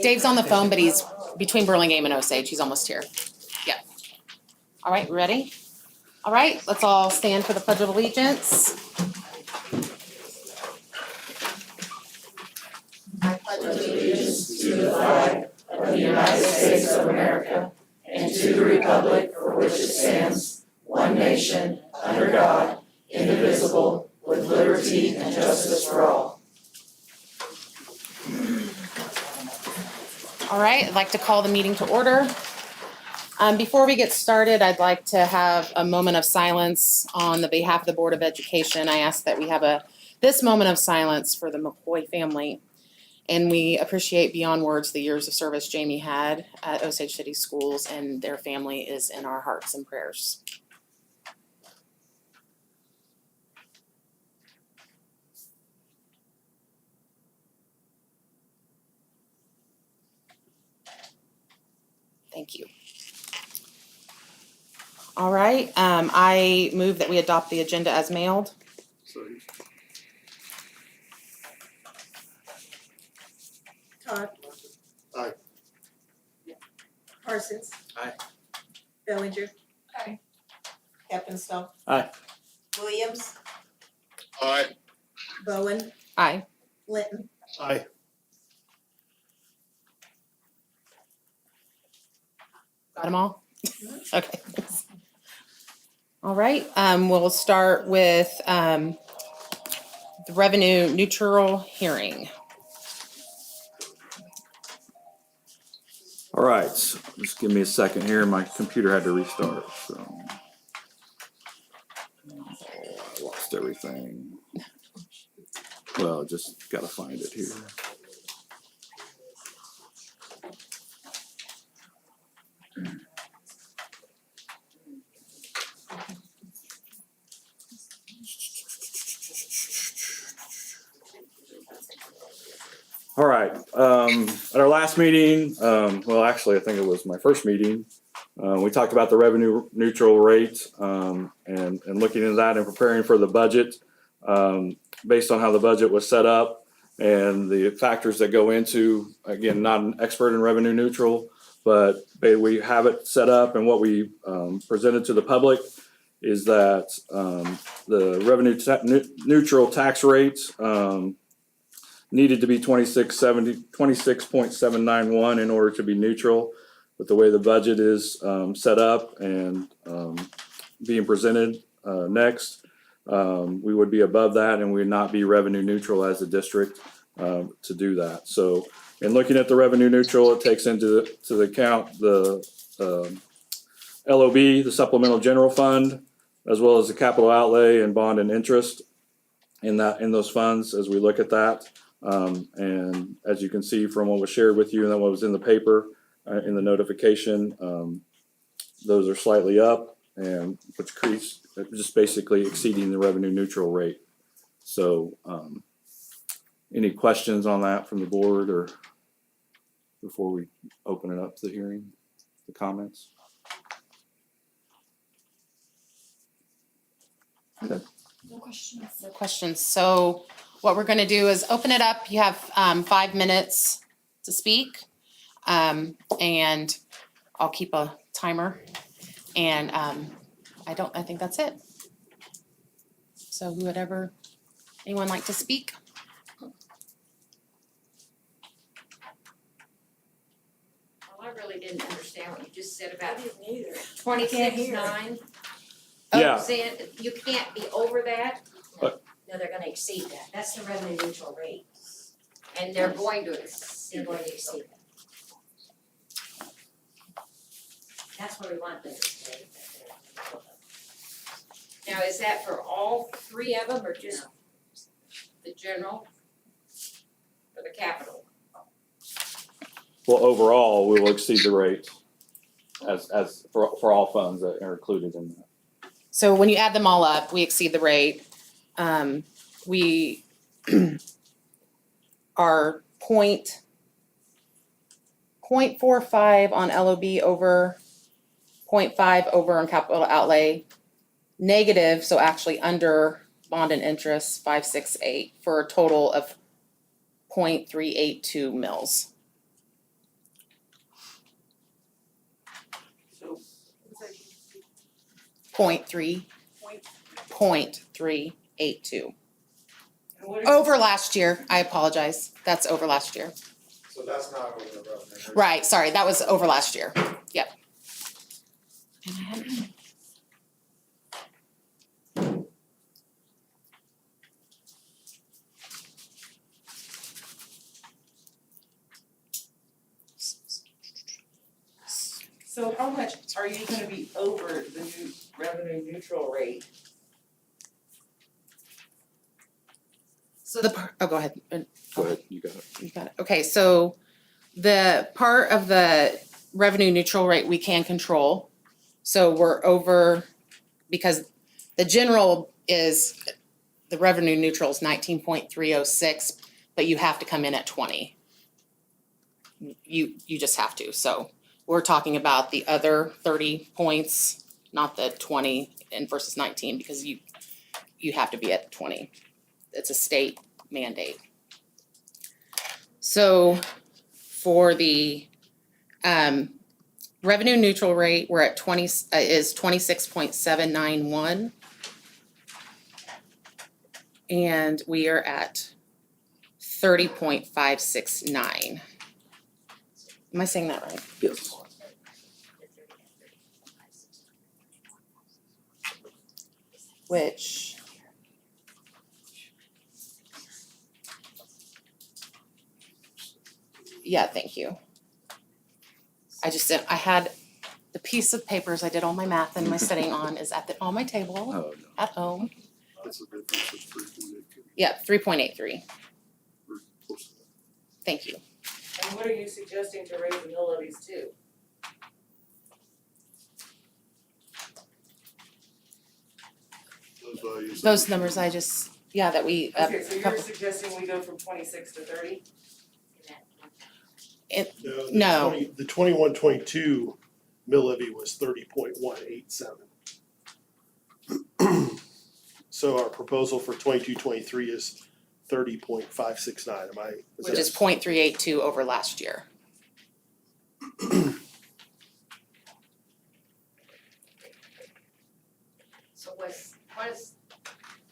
Dave's on the phone, but he's between Burlingame and Osage. He's almost here. Yeah. All right, ready? All right, let's all stand for the Pledge of Allegiance. I pledge allegiance to the flag of the United States of America and to the republic for which it stands, one nation, under God, indivisible, with liberty and justice for all. All right, I'd like to call the meeting to order. Before we get started, I'd like to have a moment of silence on the behalf of the Board of Education. I ask that we have this moment of silence for the McCoy family. And we appreciate beyond words the years of service Jamie had at Osage City Schools, and their family is in our hearts and prayers. Thank you. All right, I move that we adopt the agenda as mailed. Todd. Aye. Parsons. Aye. Bellinger. Aye. Heppenstall. Aye. Williams. Aye. Bowen. Aye. Linton. Aye. Got them all? Okay. All right, we'll start with the revenue neutral hearing. All right, so just give me a second here. My computer had to restart, so. I lost everything. Well, just gotta find it here. All right, at our last meeting, well, actually, I think it was my first meeting, we talked about the revenue neutral rate, and looking into that and preparing for the budget, based on how the budget was set up and the factors that go into, again, not an expert in revenue neutral, but we have it set up, and what we presented to the public is that the revenue neutral tax rate needed to be 26.791 in order to be neutral. With the way the budget is set up and being presented next, we would be above that, and we would not be revenue neutral as a district to do that. So in looking at the revenue neutral, it takes into the account the LOB, the supplemental general fund, as well as the capital outlay and bond and interest in those funds as we look at that. And as you can see from what was shared with you and then what was in the paper, in the notification, those are slightly up, and which creates just basically exceeding the revenue neutral rate. So any questions on that from the board, or before we open it up to the hearing, the comments? Okay. No questions. No questions. So what we're going to do is open it up. You have 5 minutes to speak, and I'll keep a timer. And I think that's it. So anyone like to speak? Well, I really didn't understand what you just said about 26.9. Yeah. Saying you can't be over that, No, they're gonna exceed that. That's the revenue neutral rate. and they're going to exceed. They're going to exceed that. That's where we want them to stay. Now, is that for all 3 of them, or just the general? For the capital? Well, overall, we will exceed the rate as for all funds that are included in that. So when you add them all up, we exceed the rate. We are 0.45 on LOB over 0.5 over on capital outlay, negative, so actually under bond and interest 568 for a total of .382 mils. So, Point 3.382. and what is? Over last year, I apologize, that's over last year. So that's not over the revenue. Right, sorry, that was over last year, yep. And I had- So how much are you gonna be over the new revenue neutral rate? So oh, go ahead. Go ahead, you got it. You got it. Okay, so the part of the revenue neutral rate we can control. So we're over, because the general is, the revenue neutral is 19.306, but you have to come in at 20. You just have to, so we're talking about the other 30 points, not the 20 and versus 19, because you have to be at 20. It's a state mandate. So for the revenue neutral rate, we're at 20, is 26.791. And we are at 30.569. Am I saying that right? Yes. Which yeah, thank you. I just didn't, I had the piece of papers I did all my math and my studying on is on my table Oh, no. at home. That's the difference of 3.82. Yeah, 3.83. Or close to that. Thank you. And what are you suggesting to raise the mill levies to? Those values. Those numbers I just, yeah, that we, Okay, so you're suggesting we go from 26 to 30? No. The 21-22 mill levy was 30.187. So our proposal for 22-23 is 30.569, am I? which is 0.382 over last year. So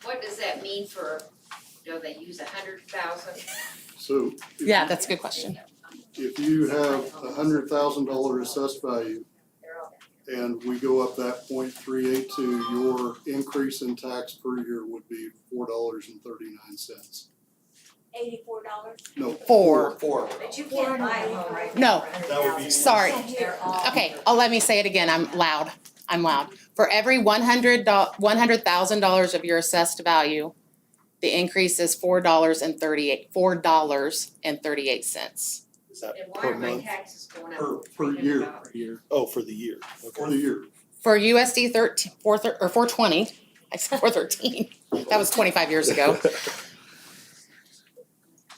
what does that mean for, they use 100,000? So. if Yeah, you- that's a good question. If you have $100,000 assessed value and we go up that 0.382, your increase in tax per year would be $4.39. $84. No. Four. But you can't buy a home right No. now for $100,000. That would be- Sorry. They're all- Okay, let me say it again, I'm loud. For every $100,000 of your assessed value, the increase is $4.38. Is that And why per are my month? taxes going up? Per year. $300? Oh, for the year, For okay. the year. For USD 420, I said 413, that was 25 years ago.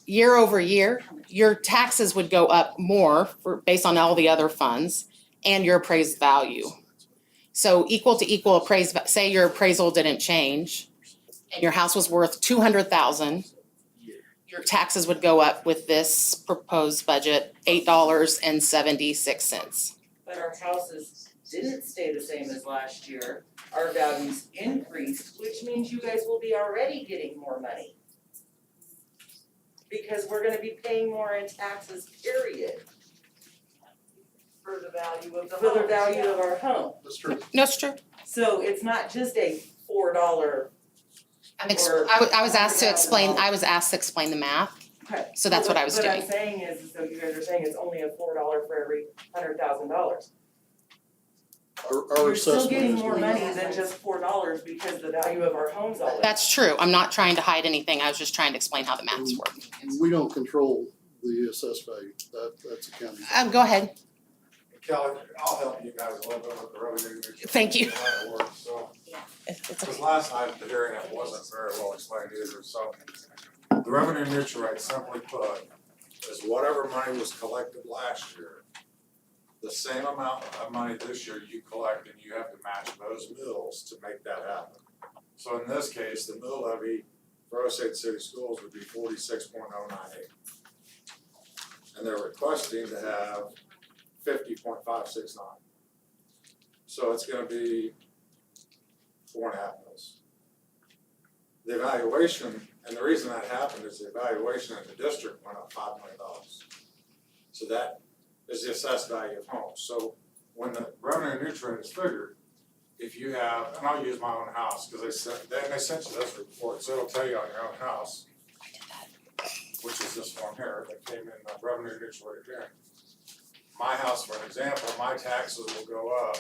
Year over year, your taxes would go up more based on all the other funds and your appraised value. So equal to equal appraised, say your appraisal didn't change and your house was worth 200,000, your taxes would go up with this proposed budget, $8.76. But our houses didn't stay the same as last year. Our values increased, which means you guys will be already getting more money. Because we're gonna be paying more in taxes, period. For the value of the home. For the value of our home. That's true. No, it's true. So it's not just a $4. I was asked to explain the math, Okay. so that's what I was What doing. I'm saying is, so you guys are saying it's only a $4 for every $100,000. Our You're still assessment getting is more going money than just $4 because the value of our homes all. That's true. I'm not trying to hide anything. I was just trying to explain how the maths work. We don't control the assessed value. That's accounting. Go ahead. Kelly, I'll help you guys a little bit with the revenue neutral. Thank you. How it works, so, It's because okay. last night at the hearing, it wasn't very well explained either, so. The revenue neutral rate, simply put, is whatever money was collected last year, the same amount of money this year you collect, and you have to match those mills to make that happen. So in this case, the mill levy for Osage City Schools would be 46.098. and they're requesting to have 50.569. So it's gonna be 4.5 mils. The evaluation, and the reason that happened is the evaluation in the district went up $5 million. So that is the assessed value of homes. So when the revenue neutral rate is figured, if you have, and I'll use my own house, because they sent you this report, so it'll tell you on your own house, which is this one here, that came in revenue neutral rate again. My house, for an example, my taxes will go up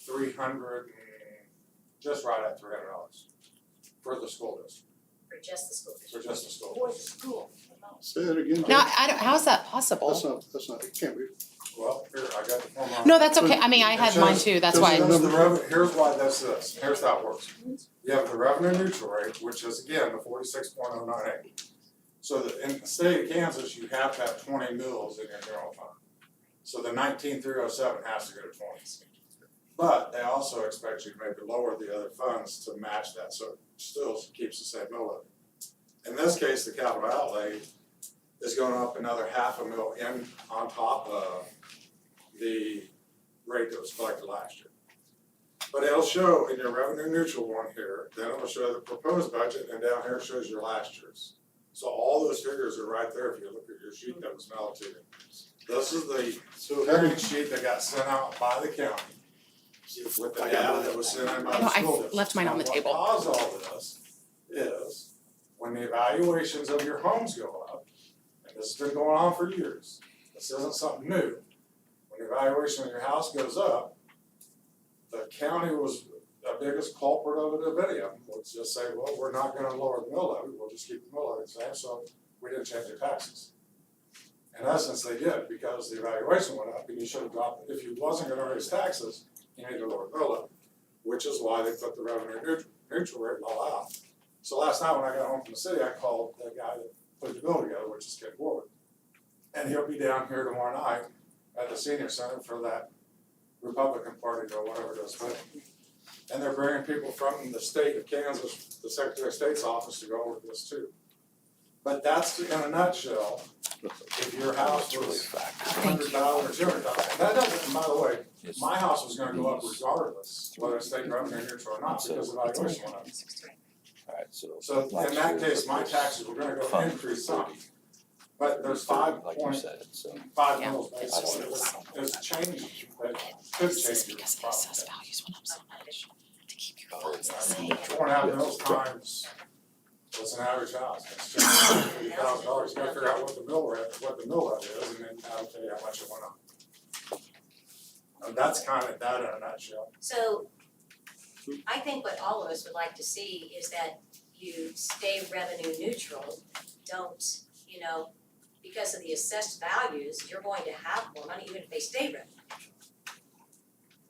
300 and just right at $300 for the school district, For just the school district. for just the school. For the school. Say that again, Now, Jeff. I don't, how is that possible? That's not, it can't be. Well, here, I got the form on. No, that's okay. I mean, I had mine too. That's why. Here's why that's this, here's how it works. You have the revenue neutral rate, which is again, the 46.098. So in the state of Kansas, you have to have 20 mils in your general fund. So the 19,307 has to go to 20. But they also expect you to maybe lower the other funds to match that, so it still keeps the same mill levy. In this case, the capital outlay is going up another $500,000 in on top of the rate that was collected last year. But it'll show in your revenue neutral one here, then it'll show the proposed budget, and down here shows your last year's. So all those figures are right there if you look at your sheet that was mailed to you. This is the hearing sheet that got sent out by the county with the data that was sent in by I the know, school I district. left mine on the table. What caused all this is when the evaluations of your homes go up, and this has been going on for years, this isn't something new. When the evaluation of your house goes up, the county was the biggest culprit of it of any of them, would just say, well, we're not gonna lower the mill levy, we'll just keep the mill levy the same, so we didn't change your taxes. In essence, they did, because the evaluation went up, and you should have dropped, if you wasn't gonna raise taxes, you need to lower the mill levy, which is why they put the revenue neutral rate law out. So last night when I got home from the city, I called the guy that put the bill together, which is Ken Ward. And he'll be down here tomorrow night at the senior center for that Republican Party or whatever it is, but, and they're bringing people from the state of Kansas, the Secretary of State's office to go over this too. But that's in a nutshell, if your house was $100,000 or $200,000, that doesn't, and by the way, my house was gonna go up regardless, whether it's state revenue neutral or not, because the valuation went up. Alright, So in that case, my taxes were gonna go increase some, but there's like you 5.5 said, so. mils basically, it's changing, that could change your Because the property assessed tax. values went up so much to keep your funds the I same. mean, 4.5 mils times, what's an average house, it's $50,000, you gotta figure out what the mill rate, what the mill levy is, and then that'll tell you how much it went up. And that's kind of that in a nutshell. So I think what all of us would like to see is that you stay revenue neutral, don't, because of the assessed values, you're going to have more money even if they stay revenue.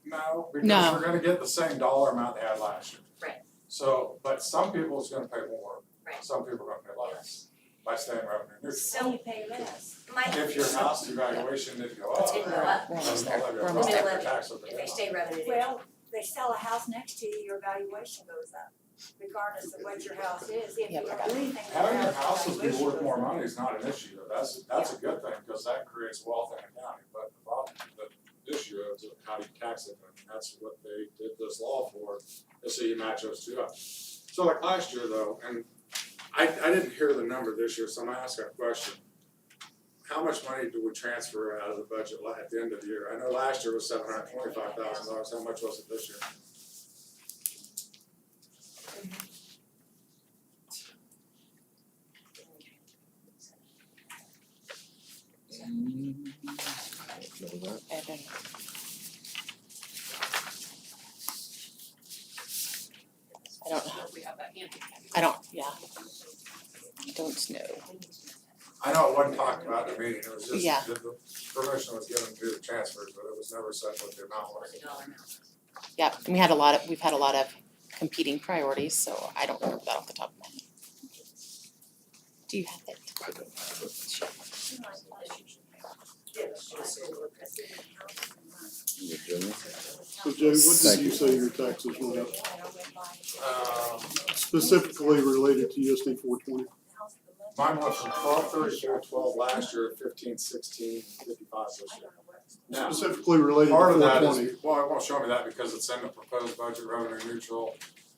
No, No. because we're gonna get the same dollar amount they had last year. Right. So, but some people's gonna pay more, Right. some people are gonna pay less by staying revenue neutral. So pay less. If your house evaluation didn't go up, Didn't go up. We're then almost the there. levy We're will almost drop, there. your tax will go if they down. stay revenue neutral. Well, they sell a house next to you, your valuation goes up, regardless of what your house is, if you Yep, I don't got do anything. with Having your your house, houses be valuation worth goes more up. money is not an issue, that's a good thing, because that creates wealth in the county, but the problem, the issue is how do you tax it, and that's what they did this law for, is so you match those two up. So like last year though, and I didn't hear the number this year, so I'm gonna ask a question. How much money do we transfer out of the budget at the end of the year? I know last year was $725,000, how much was it this year? I don't know. I don't know. We have that handy. I don't, yeah. I don't know. I know it wasn't talked about in the meeting, it was just, Yeah. the permission was given to do the transfers, but it was never said what the amount was. Yeah, and we've had a lot of competing priorities, so I don't remember that off the top of my head. Do you have it? I don't have it. You Jimmy? So Jay, what did you say your taxes went up, specifically related to USD 420? Mine went from 1234, 12 last year, 15, 16, 55 this year. Now, Specifically related part to of that 420. is, well, it won't show me that because it's in the proposed budget revenue neutral.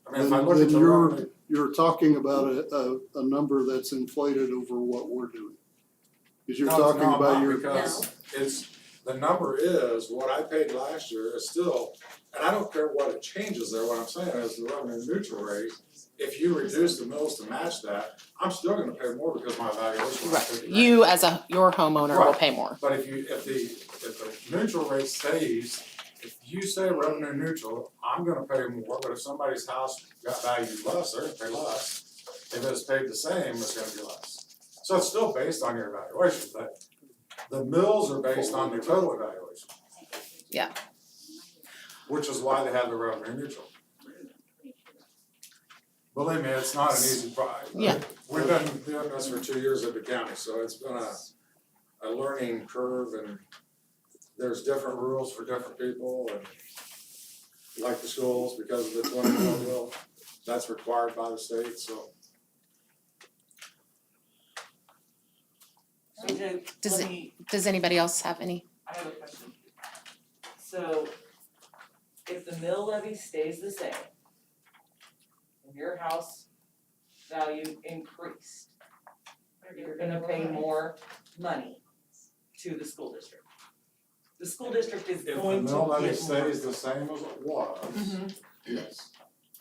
I mean, if I Then, look at then the revenue, you're talking about a number that's inflated over what we're doing. Cause you're no, talking no, I'm about not, your, because it's, the number is, what I paid last year is still, and I don't care what it changes there, what I'm saying is the revenue neutral rate, if you reduce the mills to match that, I'm still gonna pay more because my valuation was Right, 50 grand. you as your homeowner will Right. pay more. But if the neutral rate stays, if you say revenue neutral, I'm gonna pay more, but if somebody's house got valued less, they're gonna pay less. If it's paid the same, it's gonna be less. So it's still based on your evaluation, but the mills are based on the total evaluation. Yeah. Which is why they have the revenue neutral. Believe me, it's not an easy project. Yeah. We've been doing this for 2 years at the county, so it's been a learning curve, and there's different rules for different people, and like the schools, because of the 20 mil deal, that's required by the state, so. Does Does anybody else have any? I have a question. So, if the mill levy stays the same, and your house value increased, you're gonna pay more money to the school district. The school district is If the going to mill levy get more. stays the same as it was, Mhm. yes.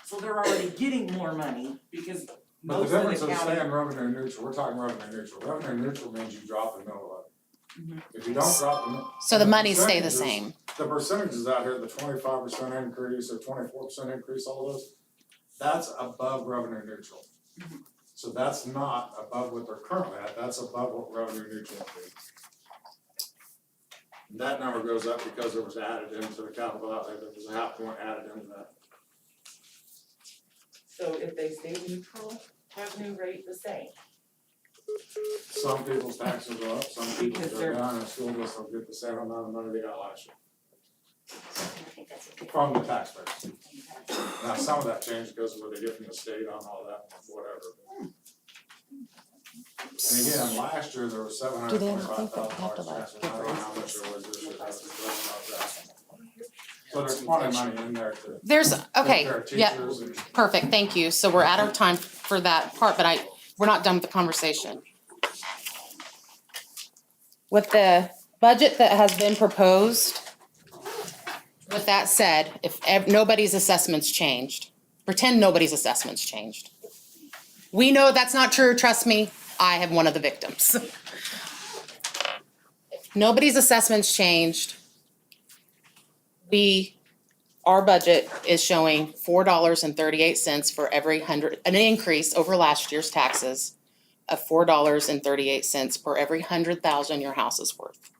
So they're already getting more money because But the most of the difference of county. staying revenue neutral, we're talking revenue neutral. Revenue neutral means you drop the mill levy. Mhm. If you don't drop the mill. So the monies stay the same. The percentages out here, the 25% increase or 24% increase, all those, that's above revenue neutral. So that's not above what they're currently at, that's above what revenue neutral would be. That number goes up because it was added into the capital outlay, there was a half point added into that. So if they stay neutral, revenue rate the same. Some people's taxes go up, some people's Because go they're- down, and school districts will get the same amount of money they got last year I think that's a good. from the taxpayers. Now, some of that changed because of what they get from the state on all that, whatever. And again, last year there was Do they not think that we have to, $725,000 like, taxes, I give don't know how much raises? there was this year, that's not that. So there's plenty of money in there to There's, okay, take care of yeah, teachers and. perfect, thank you. So we're out of time for that part, but we're not done with the conversation. With the budget that has been proposed, with that said, if nobody's assessments changed, pretend nobody's assessments changed. We know that's not true, trust me, I have one of the victims. Nobody's assessments changed. Our budget is showing $4.38 for every an increase over last year's taxes of $4.38 per every 100,000 your house is worth.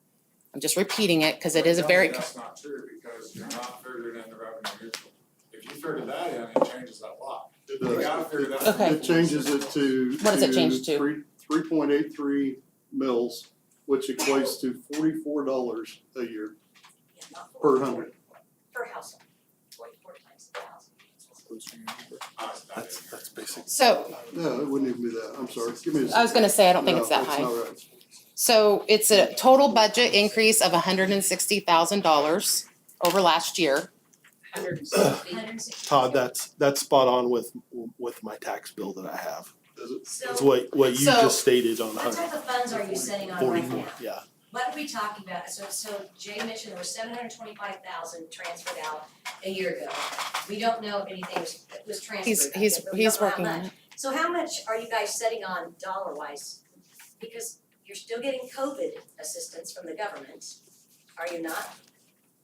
I'm just repeating it because it is a very. That's not true, because you're not figuring in the revenue neutral. If you figure that in, it changes that lot. it You does. gotta figure that. Okay. It changes it to. What does it change to? 3.83 mils, which equates to $44 a year Yeah, not per 44 hundred. per household, 44 times the house. That's basic. So No, it wouldn't even be that, I'm sorry, give me a second. I was gonna say, I don't think it's that No, high. not right. So it's a total budget increase of $160,000 over last year. 160. Todd, that's spot on with my tax bill that I have. Is it? It's So what you So- just stated on what type of funds are you sitting on right 44, now? yeah. What are we talking about? So Jay mentioned there was 725,000 transferred out a year ago. We don't know if anything was transferred. He's but we don't know how working on much. it. So how much are you guys setting on dollar wise? Because you're still getting COVID assistance from the government, are you not?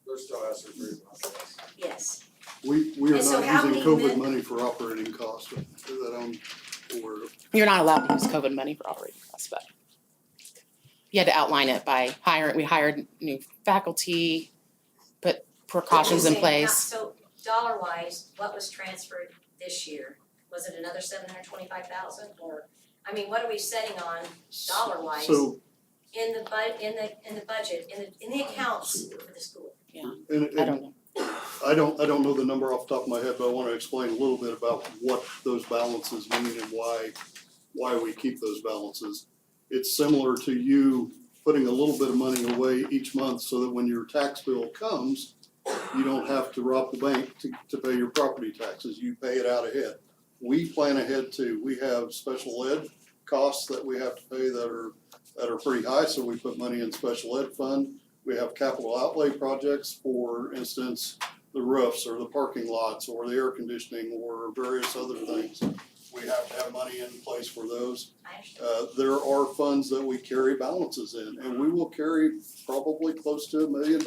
There's still has to agree on this. Yes. We are And so not how using many COVID money for operating costs that I'm aware of. You're not allowed to use COVID money for operating costs, but you had to outline it by we hired new faculty, put precautions in I'm saying, place. So dollar wise, what was transferred this year? Was it another 725,000 or, I mean, what are we setting on dollar wise So, in the budget, in the accounts for the school? and I don't know. I don't know the number off the top of my head, but I wanna explain a little bit about what those balances mean and why why we keep those balances. It's similar to you putting a little bit of money away each month so that when your tax bill comes, you don't have to rob the bank to pay your property taxes. You pay it out ahead. We plan ahead too. We have special ed costs that we have to pay that are pretty high, so we put money in special ed fund. We have capital outlay projects, for instance, the roofs or the parking lots or the air conditioning or various other things. We have to have money in place for those. I understand. There are funds that we carry balances in, and we will carry probably close to $1 million,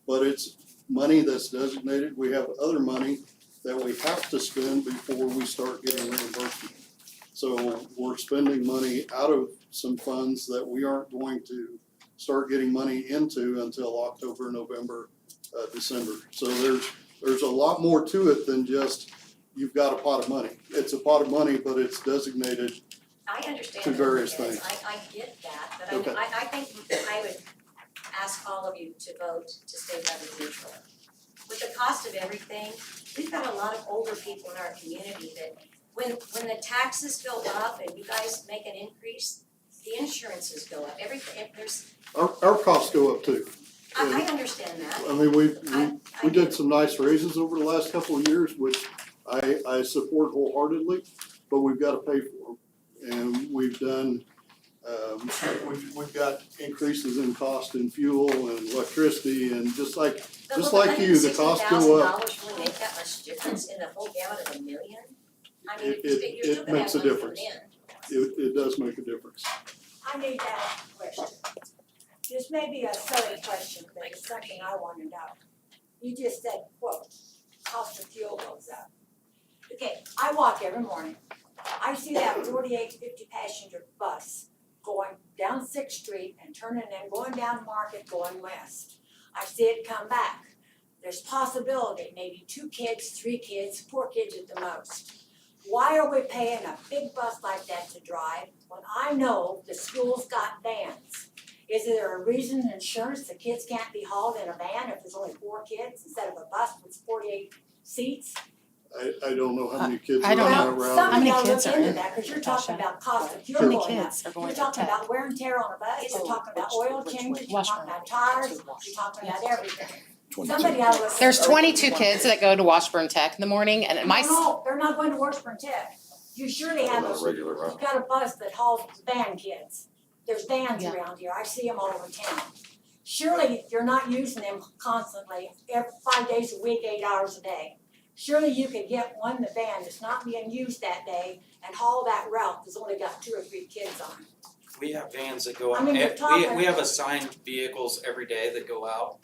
but it's money that's designated. We have other money that we have to spend before we start getting reimbursement. So we're spending money out of some funds that we aren't going to start getting money into until October, November, December. So there's a lot more to it than just you've got a pot of money. It's a pot of money, but it's designated. I understand To that, various yes, things. I get that, but Okay. I think I would ask all of you to vote to stay revenue neutral. With the cost of everything, we've got a lot of older people in our community that when the taxes go up and you guys make an increase, the insurances go up, everything, there's, Our costs go up too. I understand that. I mean, I we did some nice raises over the last couple of years, which I support wholeheartedly, but we've got to pay for them. And we've done, we've got increases in cost in fuel and electricity, and just like you, the costs go up. $160,000 really make that much difference in the whole gamut of $1 million? I mean, It you're still gonna makes have a money coming difference. in. It does make a difference. I need to ask a question. This may be a silly question, but it's something I wanna know. You just said, quote, cost of fuel goes up. Okay, I walk every morning. I see that 4850 passenger bus going down Sixth Street and turning and going down Market, going west. I see it come back. There's possibility, maybe 2 kids, 3 kids, 4 kids at the most. Why are we paying a big bus like that to drive when I know the school's got vans? Is there a reason insurance, the kids can't be hauled in a van if there's only 4 kids instead of a bus with 48 seats? I don't know how many kids I are on don't that know. route. How many Somebody ought to kids look are into in that, cause you're talking Tasha? about cost of fuel How many going up. kids are going You're to talking tech? about wear and tear on a bus, you're talking about oil changes, you're Washburn. talking about tires, you're talking about everything. Somebody ought to look. There's into it. 22 kids that go to Washburn Tech in the morning, and my No, they're not going to Washburn Tech. You surely have a, Regular route. you've got a bus that hauls van kids. There's vans Yeah. around here, I see them all over town. Surely you're not using them constantly, 5 days a week, 8 hours a day. Surely you could get one in the van that's not being used that day and haul that route that's only got 2 or 3 kids on it. We have vans that go I out, mean, you're we talking- have assigned vehicles every day that go out.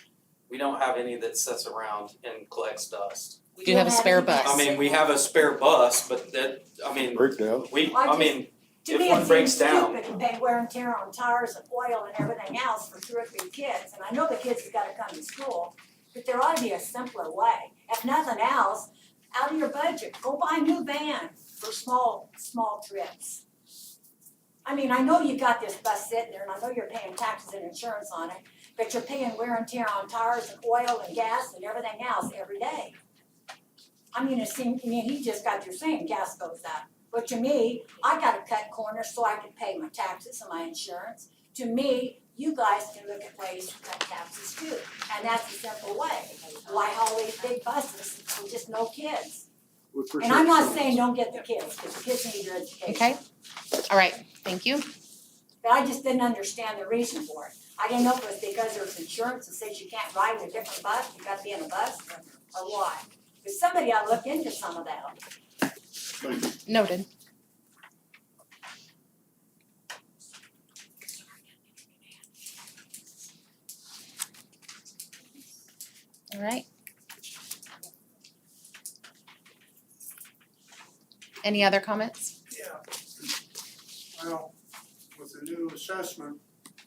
We don't have any that sits around and collects dust. We do have a spare bus. I mean, we have a spare bus, but that, I mean, Breakdown. I mean, To if me, one it breaks seems down. stupid to pay wear and tear on tires and oil and everything else for 2 or 3 kids. And I know the kids have gotta come to school, but there ought to be a simpler way. If nothing else, out of your budget, go buy a new van for small trips. I mean, I know you got this bus sitting there and I know you're paying taxes and insurance on it, but you're paying wear and tear on tires and oil and gas and everything else every day. I mean, he just got through saying gas goes up. But to me, I gotta cut corners so I can pay my taxes and my insurance. To me, you guys can look at ways to cut taxes too, and that's a simple way. Why haul these big buses with just no kids? And I'm not saying don't get the kids, because the kids need their education. Okay. All right, thank you. But I just didn't understand the reason for it. I didn't know if it was because there's insurance that says you can't ride in a different bus, you gotta be in a bus, or why. But somebody ought to look into some of that. Thank you. Noted. All right. Any other comments? Yeah. Well, with the new assessment,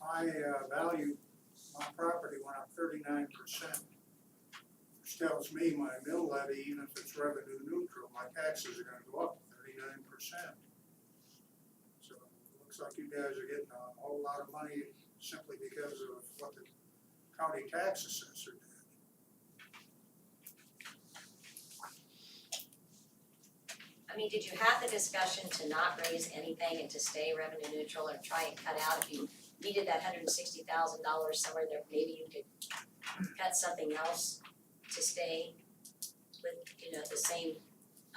my value, my property went up 39%. Which tells me my mill levy, even if it's revenue neutral, my taxes are gonna go up 39%. So it looks like you guys are getting a whole lot of money simply because of what the county tax assessor did. I mean, did you have the discussion to not raise anything and to stay revenue neutral or try and cut out if you needed that $160,000 somewhere there, maybe you could cut something else to stay with, you know, the same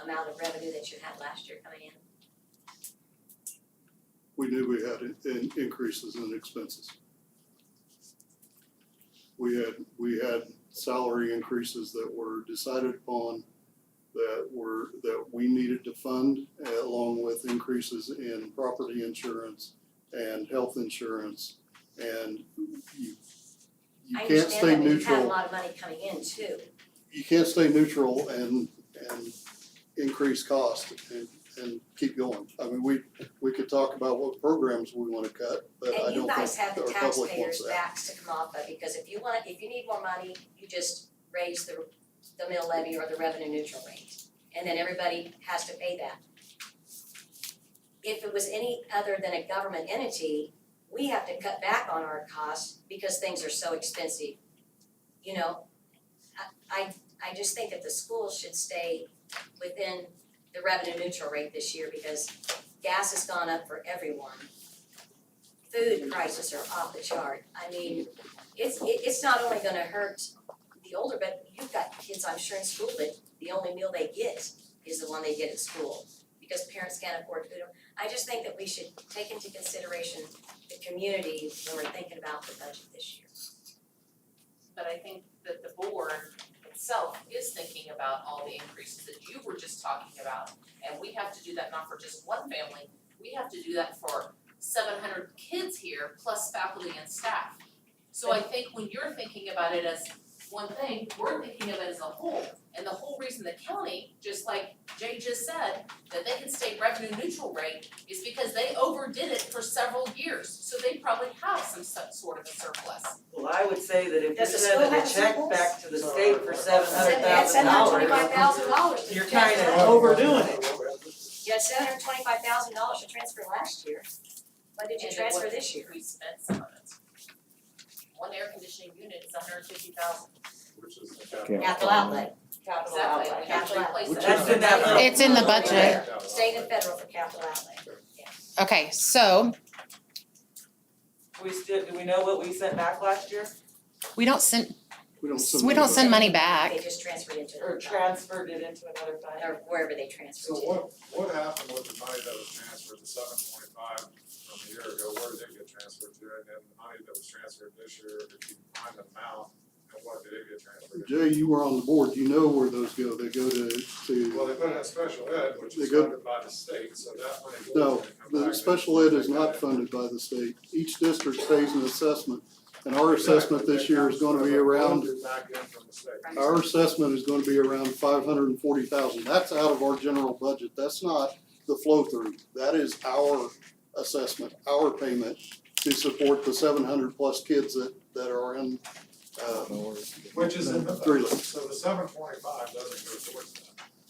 amount of revenue that you had last year coming in? We knew we had increases in expenses. We had salary increases that were decided upon that we needed to fund, along with increases in property insurance and health insurance, and you can't stay I understand that, but you've had a neutral. lot of money coming in too. You can't stay neutral and increase cost and keep going. I mean, we could talk about what programs we wanna cut, but I And you don't guys think have our the public wants taxpayers' that. backs to come off of, because if you need more money, you just raise the mill levy or the revenue neutral rate. And then everybody has to pay that. If it was any other than a government entity, we have to cut back on our costs because things are so expensive. You know, I just think that the schools should stay within the revenue neutral rate this year because gas has gone up for everyone. Food prices are off the chart. I mean, it's not only gonna hurt the older, but you've got kids, I'm sure, in school that the only meal they get is the one they get at school because parents can't afford food. I just think that we should take into consideration the community when we're thinking about the budget this year. But I think that the board itself is thinking about all the increases that you were just talking about. And we have to do that not for just one family, we have to do that for 700 kids here, plus faculty and staff. So I think when you're thinking about it as one thing, we're thinking of it as a whole. And the whole reason the county, just like Jay just said, that they can stay revenue neutral rate is because they overdid it for several years. So they probably have some sort of a surplus. Well, I would say that if Does you're the school sending a have check surplus? back to the state for That's $725,000 to you're transfer. kinda overdoing it. You had $725,000 to transfer last year. What did you And then transfer what this year? We spent some of it. One air conditioning unit is $150,000. Which is the Capital outlay. Capital Exactly, outlay. we have to replace it. That's in that little. It's in the budget. State and federal for capital outlay. Okay, so Do we know what we sent back last year? we don't send We don't send money back. They just transferred into Or the fund, transferred it into another fund? or wherever they transferred So to. what happened with the money that was transferred, the $725 from a year ago, where did it get transferred to? And then the money that was transferred this year, if you can find the amount, and what did it get transferred to? Jay, you were on the board, you know where those go, they go Well, to, they put it in special ed, which They is go- funded by the state, so that money will no, come back. the special ed is not funded by the state. Each district pays an assessment, and our assessment this year is gonna be around, Back in from the state. our assessment is gonna be around $540,000. That's out of our general budget, that's not the flow through. That is our assessment, our payment to support the 700 plus kids that are in, Which is in the Three. budget, so the $725 doesn't go towards that.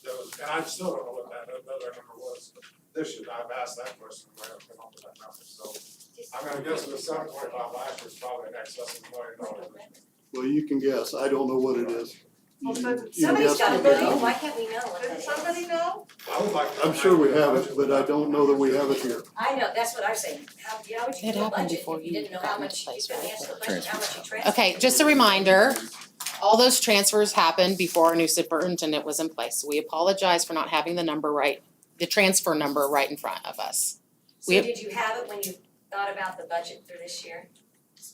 That was, and I still don't know what that other number was this year, I've asked that question, I haven't come up with that number, so. I'm gonna guess the $725 last year is probably in excess of $1 million. well, you can guess, I don't know what it is. You can Somebody's guess gotta what it know, is. why can't we know what that is? Somebody know? I would like to. I'm sure we have it, but I don't know that we have it here. I know, that's what I'm saying, how would you It do a happened budget before if you you didn't know got how into much, you place, couldn't right? answer the question, how much you transferred? Okay, just a reminder, all those transfers happened before our new superintendent was in place. So we apologize for not having the number right, the transfer number right in front of us. So we have- did you have it when you thought about the budget for this year?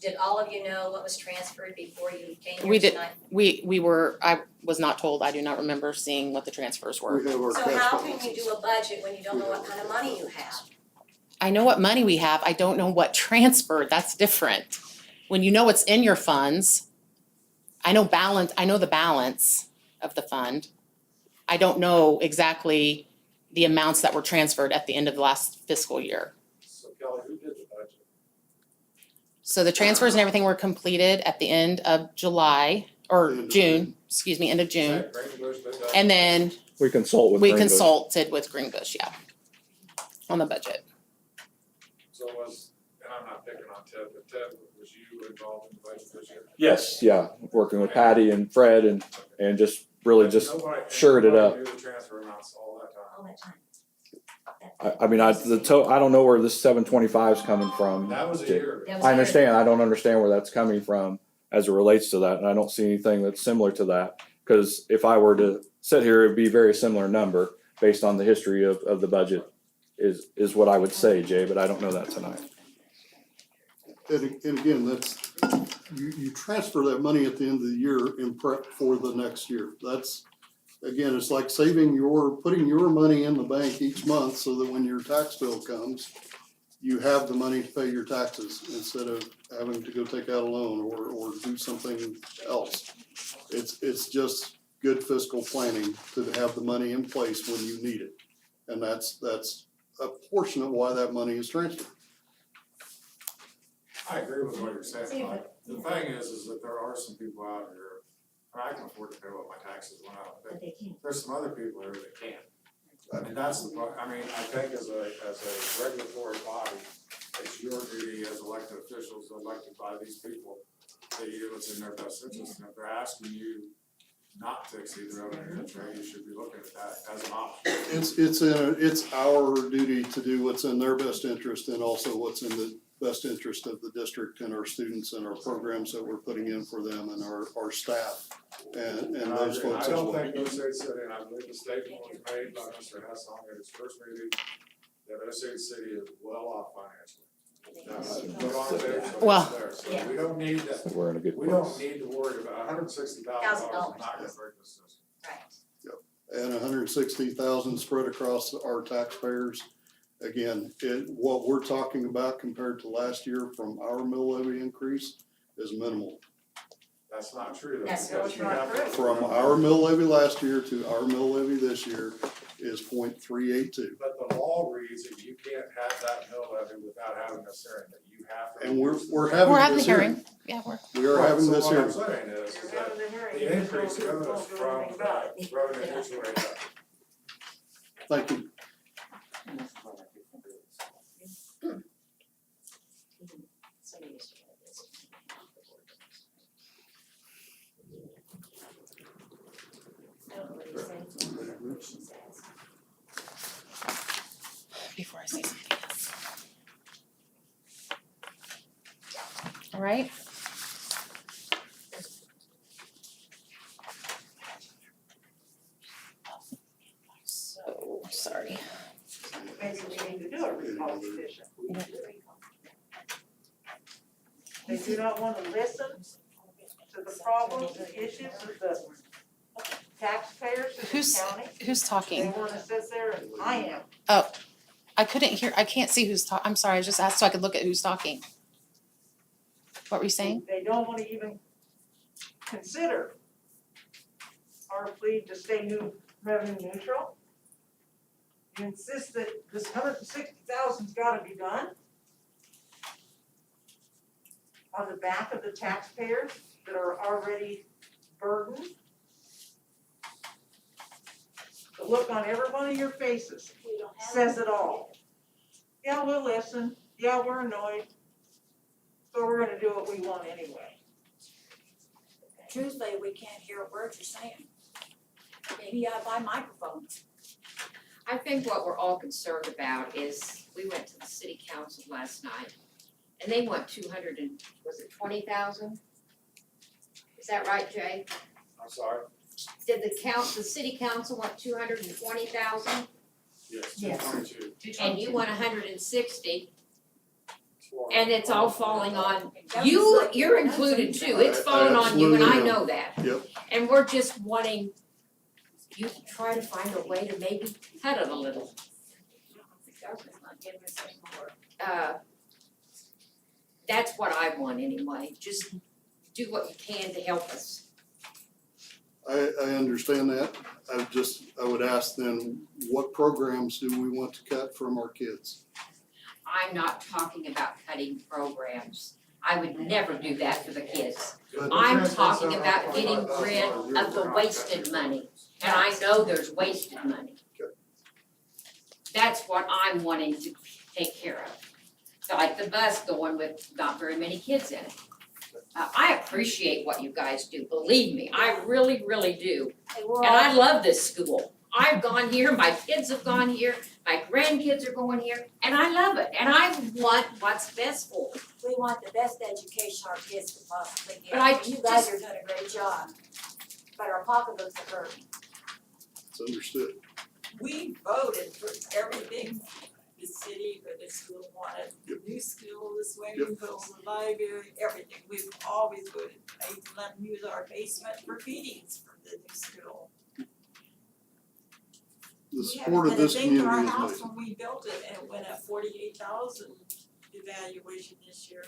Did all of you know what was transferred before you came We here did. tonight? I was not told, I do not remember seeing what the transfers were. We have our So cash how can you balances. do a budget when you don't know what kind of money you have? I know what money we have, I don't know what transferred, that's different. When you know what's in your funds, I know the balance of the fund. I don't know exactly the amounts that were transferred at the end of the last fiscal year. So Kelly, who did the budget? So the transfers and everything were completed at the end of July, or End of June, excuse me, end of June. Green Bush did that? And then We consult with we Greenbush. consulted with Greenbush, yeah, on the budget. So was, and I'm not picking on Ted, but Ted, was you involved in the budget this year? Yes, yeah, working with Patty and Fred and just really just Nobody- shored it up. Nobody knew the transfer amounts all that time. All that time. I mean, I don't know where this 725 is coming from. That was a Jay. year ago. That was I a year understand, I don't understand where that's coming from as it relates to that, and I don't see anything that's similar to that. Cause if I were to sit here, it'd be a very similar number based on the history of the budget is what I would say, Jay, but I don't know that tonight. And again, that's, you transfer that money at the end of the year in prep for the next year. That's, again, it's like putting your money in the bank each month so that when your tax bill comes, you have the money to pay your taxes instead of having to go take out a loan or do something else. It's just good fiscal planning to have the money in place when you need it. And that's a portion of why that money is transferred. I agree with what you're saying, but the thing is that there are some people out here, I can afford to pay what my taxes went up, but there's some other people here that can't. I mean, that's the part, I mean, I think as a regulatory body, it's your duty as elected officials, elected by these people, that you do what's in their best interest, and if they're asking you not to exceed the revenue neutral rate, you should be looking at that as an option. It's our duty to do what's in their best interest and also what's in the best interest of the district and our students and our programs that we're putting in for them and our staff and those folks as well. I don't think Osage City, and I believe the statement was made by Mr. Hessong at his first meeting, that Osage City is well off financially. Put on the paper, so Well, it's there, so we don't need that, We're in a good we place. don't need to worry about $160,000 is not gonna break the system. Right. And $160,000 spread across our taxpayers. Again, what we're talking about compared to last year from our mill levy increase is minimal. That's not true though. That's because you not have to- From our mill levy last year to our mill levy this year is 0.382. But the law reads that you can't have that mill levy without having a hearing, that you have to. And we're We're having having the this hearing. hearing. Yeah, We are having this hearing. So what I'm saying is that the increase goes from the revenue neutral rate up. Thank you. Somebody used to have this. I don't know what he's saying. She says. Before I say something else. All right. So, sorry. Maybe we need to do a recall petition. They do not want to listen to the problems and issues of the taxpayers in the Who's county. who's They talking? wanna sit there and I am. I couldn't hear, I can't see who's I'm sorry, I just asked so I could look at who's talking. What were you saying? They don't wanna even consider our plea to stay revenue neutral. You insist that this $160,000's gotta be done on the back of the taxpayers that are already burdened. The look on every one of your faces says it all. Yeah, we'll listen, yeah, we're annoyed, but we're gonna do what we want anyway. Truthfully, we can't hear a word you're saying. Maybe I buy microphones. I think what we're all concerned about is, we went to the city council last night, and they want 20,000? Is that right, Jay? I'm sorry? Did the city council want 220,000? Yes, Yes. 222. And you want 160, and it's all falling on, That was like- you're included too, it's falling on you, and I know that. Yep. And we're just wanting you to try to find a way to maybe cut it a little. The government's not giving us any more. That's what I want anyway, just do what you can to help us. I understand that. I would ask then, what programs do we want to cut from our kids? I'm not talking about cutting programs. I would never do that for the kids. But- I'm talking about getting rid of the wasted money, and I know there's wasted money. That's what I'm wanting to take care of. Like the bus going with not very many kids in it. I appreciate what you guys do, believe me, I really, really do. Hey, we're And I all, love this school. I've gone here, my kids have gone here, my grandkids are going here, and I love it, and I want what's best for them. We want the best education our kids can possibly get. But I And you guys just- are doing a great job. But our pocketbooks are hurting. It's understood. We voted for everything the city or the school wanted, the new school, the swimming pool, the library, everything. We've always voted, I even let them use our basement for meetings for the new school. The support of this We haven't community done a thing to our is house amazing. when we built it, and it went up 48,000 evaluation this year.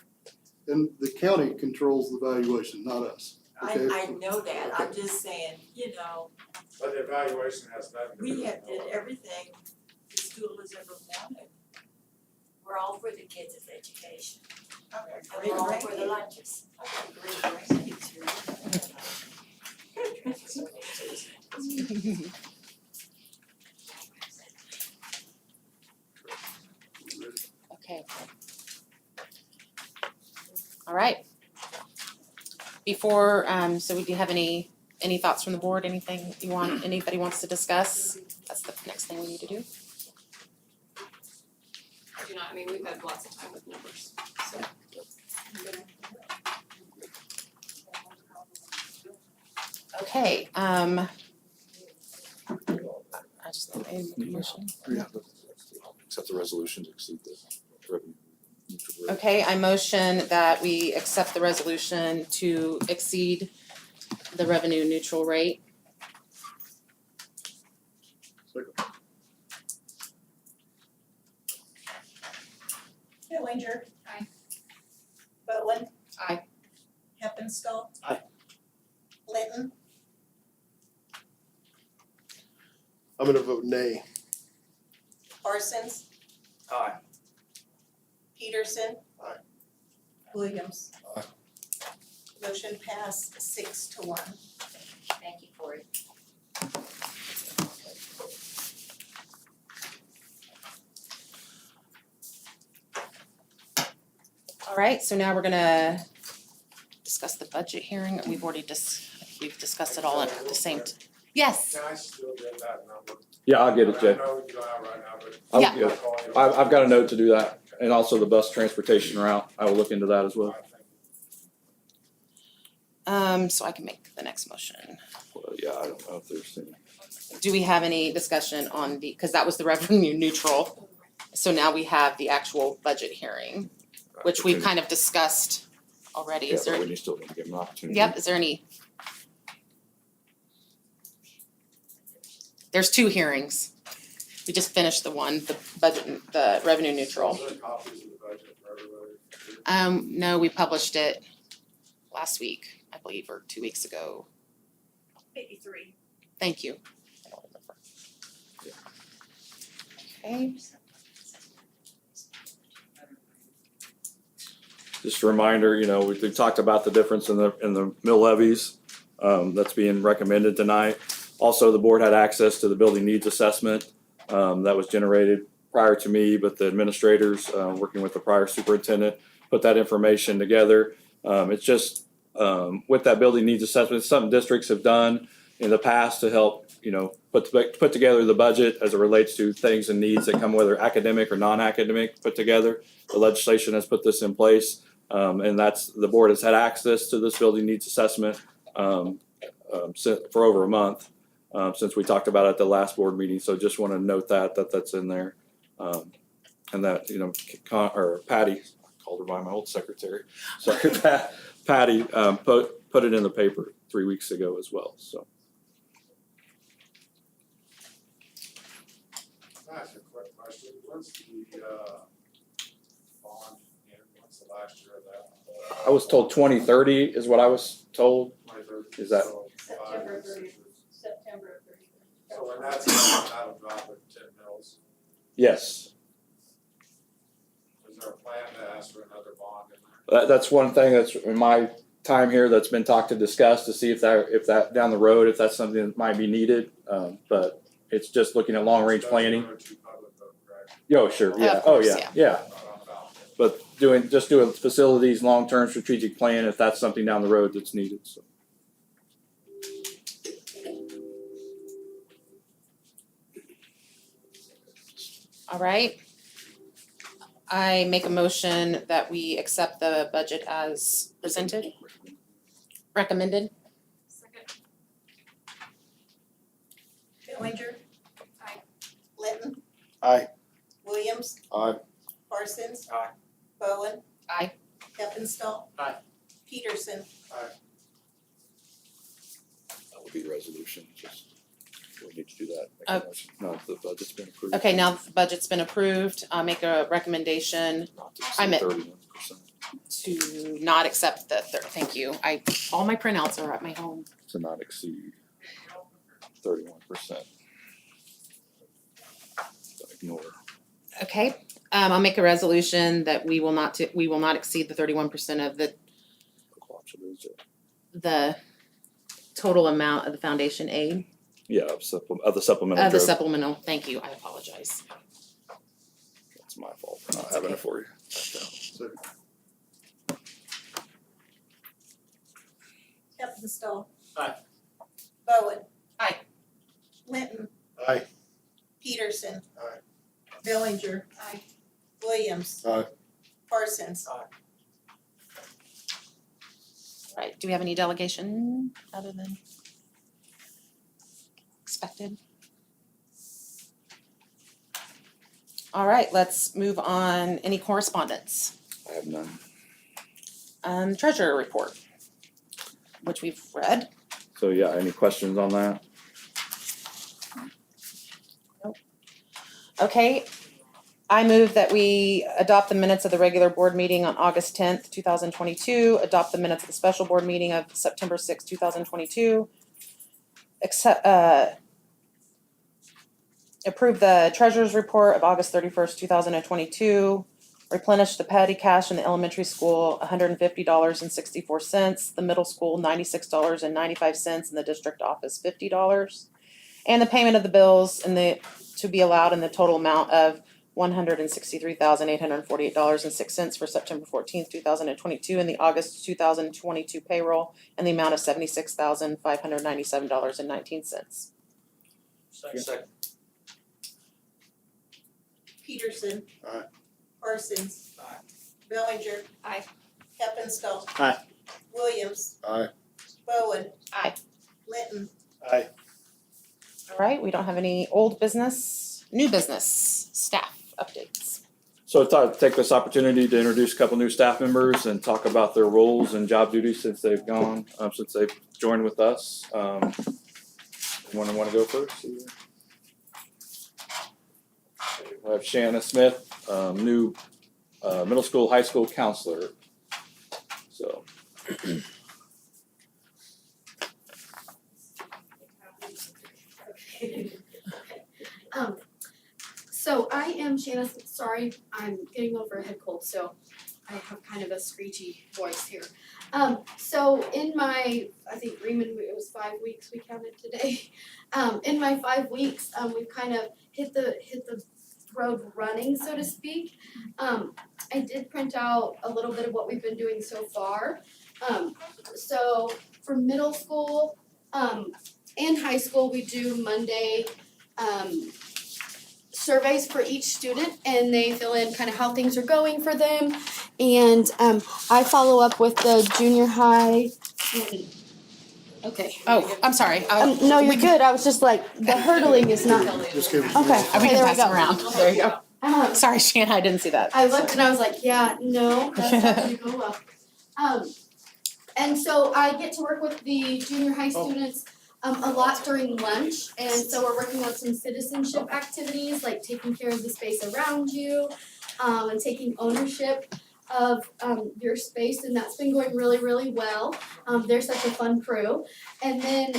And the county controls the valuation, not us. Okay. I know that, I'm just saying, you know, But the evaluation has nothing to do with. we have did everything the school has ever wanted. We're all for the kids' education. Okay, And we're all for the lunches. Okay. All right. Before, so we do have any thoughts from the board, anything anybody wants to discuss? That's the next thing we need to do. I do not, I mean, we've had lots of time with numbers, so. Okay, I just made a motion. Yeah. Accept the resolution to exceed the revenue neutral rate. Okay, I motion that we accept the resolution to exceed the revenue neutral rate. Billinger. Aye. Bowen. Aye. Heppenstall. Aye. Linton. I'm gonna vote nay. Parsons. Aye. Peterson. Aye. Williams. Aye. Motion passed 6-1. Thank you, Cory. All right, so now we're gonna discuss the budget hearing. We've discussed it all at the same yes. Can I still get that number? Yeah, I'll get it, I Jay. know you don't have right now, but. I'll Yeah. get it. I've got a note to do that, and also the bus transportation route. I will look into that as well. So I can make the next motion. Well, yeah, I don't know if there's any. Do we have any discussion on because that was the revenue neutral. So now we have the actual budget hearing, which we've kind of discussed already. Yeah, Is there, but we still need to give them an opportunity. yep, is there any? There's two hearings. We just finished the one, the budget, the revenue neutral. Are there copies of the budget for everybody? No, we published it last week, I believe, or 2 weeks ago. 53. Thank you. I don't remember. Okay. Just a reminder, we've talked about the difference in the mill levies, that's being recommended tonight. Also, the board had access to the building needs assessment, that was generated prior to me, but the administrators, working with the prior superintendent, put that information together. It's just, with that building needs assessment, some districts have done in the past to help, put together the budget as it relates to things and needs that come, whether academic or non-academic, put together. The legislation has put this in place, and the board has had access to this building needs assessment for over a month, since we talked about it at the last board meeting. So just want to note that's in there, and that Patty, I called her by my old secretary. Sorry, Patty put it in the paper 3 weeks ago as well. So. Can I ask a quick question? When's the bond in, what's the last year of that? I was told 2030 is what I was told. 2030. Is that- So 5 years. September 30th. So when that's done, that'll drop at 10 mils. Yes, Is there a plan to ask for another bond in there? that's one thing that's in my time here that's been talked and discussed to see if that down the road, if that's something that might be needed. But it's just looking at long range planning. Those are two public vote, correct? Oh, sure, yeah, Of course, yeah. Not on ballot. But doing facilities, long-term strategic plan, if that's something down the road that's needed, so. All right. I make a motion that we accept the budget as presented, recommended. Second. Bellinger. Aye. Litton. Aye. Williams. Aye. Parsons. Aye. Bowen. Aye. Heppenstall. Aye. Peterson. That would be the resolution, just, we need to do that. Make Uh, a motion. No, the budget's been approved. Okay, now that the budget's been approved, I'll make a recommendation Not to I'm exceed at- 31%. to not accept the thank you. All my printouts are at my home. To not exceed 31%. Don't ignore. Okay, I'll make a resolution that we will not exceed the 31% of the total amount of the foundation aid, Yeah, of the supplemental. of the drove. supplemental, thank you, I apologize. That's my fault for not That's having okay. it for you. So, Heppenstall. Aye. Bowen. Aye. Linton. Aye. Peterson. Aye. Bellinger. Aye. Williams. Aye. Parsons. Right, do we have any delegation other than expected? All right, let's move on. Any correspondence? I have none. Treasurer report, which we've read. So yeah, any questions on that? Okay, I move that we adopt the minutes of the regular board meeting on August 10th, 2022, adopt the minutes of the special board meeting of September 6th, 2022, approve the treasurer's report of August 31st, 2022, replenish the petty cash in the elementary school, $150.64, the middle school, $96.95, and the district office, $50, and the payment of the bills to be allowed in the total amount of $163,848.06 for September 14th, 2022, and the August 2022 payroll in the amount of $76,597.19. Second. Peterson. Aye. Parsons. Aye. Bellinger. Aye. Heppenstall. Aye. Williams. Aye. Bowen. Aye. Linton. Aye. All right, we don't have any old business, new business, staff updates. So I thought I'd take this opportunity to introduce a couple new staff members and talk about their roles and job duties since they've joined with us. Anyone want to go first? I have Shanna Smith, new middle school, high school counselor. So. So I am Shanna, sorry, I'm getting over a head cold, so I have kind of a screechy voice here. So in my, I think Raymond, it was 5 weeks we counted today. In my 5 weeks, we've kind of hit the road running, so to speak. I did print out a little bit of what we've been doing so far. So for middle school, and high school, we do Monday, surveys for each student, and they fill in kind of how things are going for them. And I follow up with the junior high. Okay. Oh, I'm sorry. No, you're good. I was just like, the hurtling is not. Just give it. Okay. We Okay, can there we pass them go. around. There you go. Sorry, Shanna, I didn't see that. I looked and I was like, yeah, no, that's not gonna go well. And so I get to work with the junior high students a lot during lunch, and so we're working on some citizenship activities, like taking care of the space around you, and taking ownership of your space, and that's been going really, really well. They're such a fun crew. And then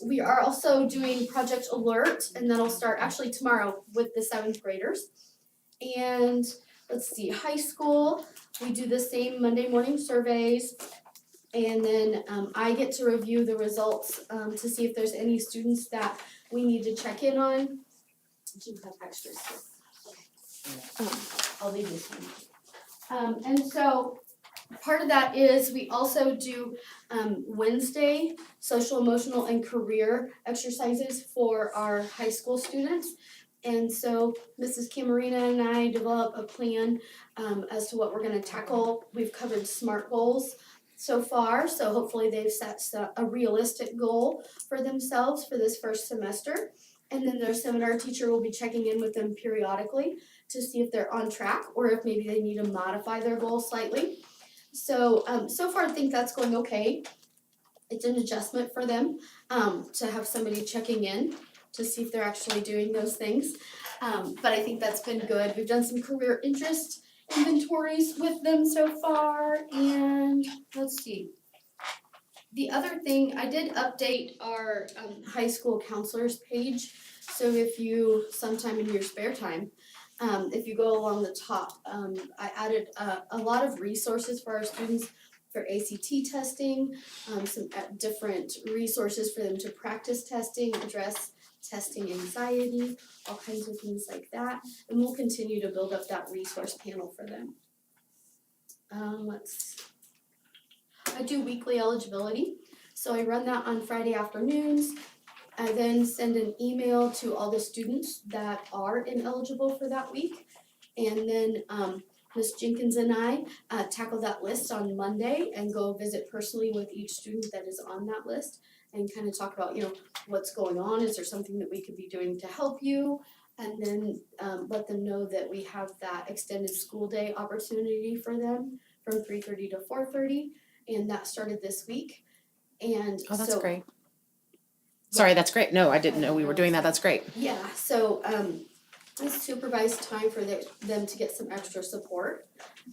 we are also doing Project Alert, and that'll start actually tomorrow with the 7th graders. And let's see, high school, we do the same Monday morning surveys. And then I get to review the results to see if there's any students that we need to check in on. Do you have extras here? I'll leave this one. And so part of that is we also do Wednesday social, emotional, and career exercises for our high school students. And so Mrs. Camarina and I developed a plan as to what we're gonna tackle. We've covered SMART goals so far, so hopefully they've set a realistic goal for themselves for this first semester. And then their seminar teacher will be checking in with them periodically to see if they're on track or if maybe they need to modify their goal slightly. So so far I think that's going okay. It's an adjustment for them to have somebody checking in to see if they're actually doing those things. But I think that's been good. We've done some career interest inventories with them so far, and let's see. The other thing, I did update our high school counselors page. So if you, sometime in your spare time, if you go along the top, I added a lot of resources for our students for ACT testing, some different resources for them to practice testing, address testing anxiety, all kinds of things like that. And we'll continue to build up that resource panel for them. I do weekly eligibility. So I run that on Friday afternoons. I then send an email to all the students that are ineligible for that week. And then Ms. Jenkins and I tackle that list on Monday and go visit personally with each student that is on that list and kind of talk about, you know, what's going on, is there something that we could be doing to help you? And then let them know that we have that extended school day opportunity for them from 3:30 to 4:30, and that started this week. And Oh, that's so, great. Sorry, that's great. No, I didn't know we were doing that. That's great. yeah, so it's supervised time for them to get some extra support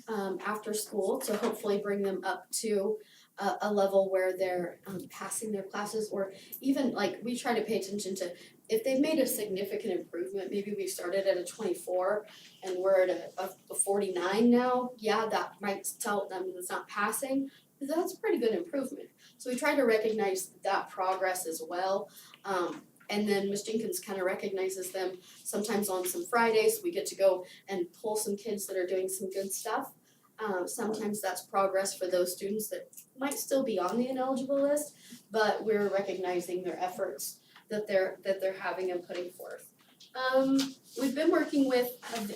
after school to hopefully bring them up to a level where they're passing their classes, or even like we try to pay attention to if they've made a significant improvement. Maybe we started at a 24 and we're at a 49 now. Yeah, that might tell them it's not passing, but that's a pretty good improvement. So we try to recognize that progress as well. And then Ms. Jenkins kind of recognizes them sometimes on some Fridays. We get to go and pull some kids that are doing some good stuff. Sometimes that's progress for those students that might still be on the ineligible list, but we're recognizing their efforts that they're having and putting forth. We've been working with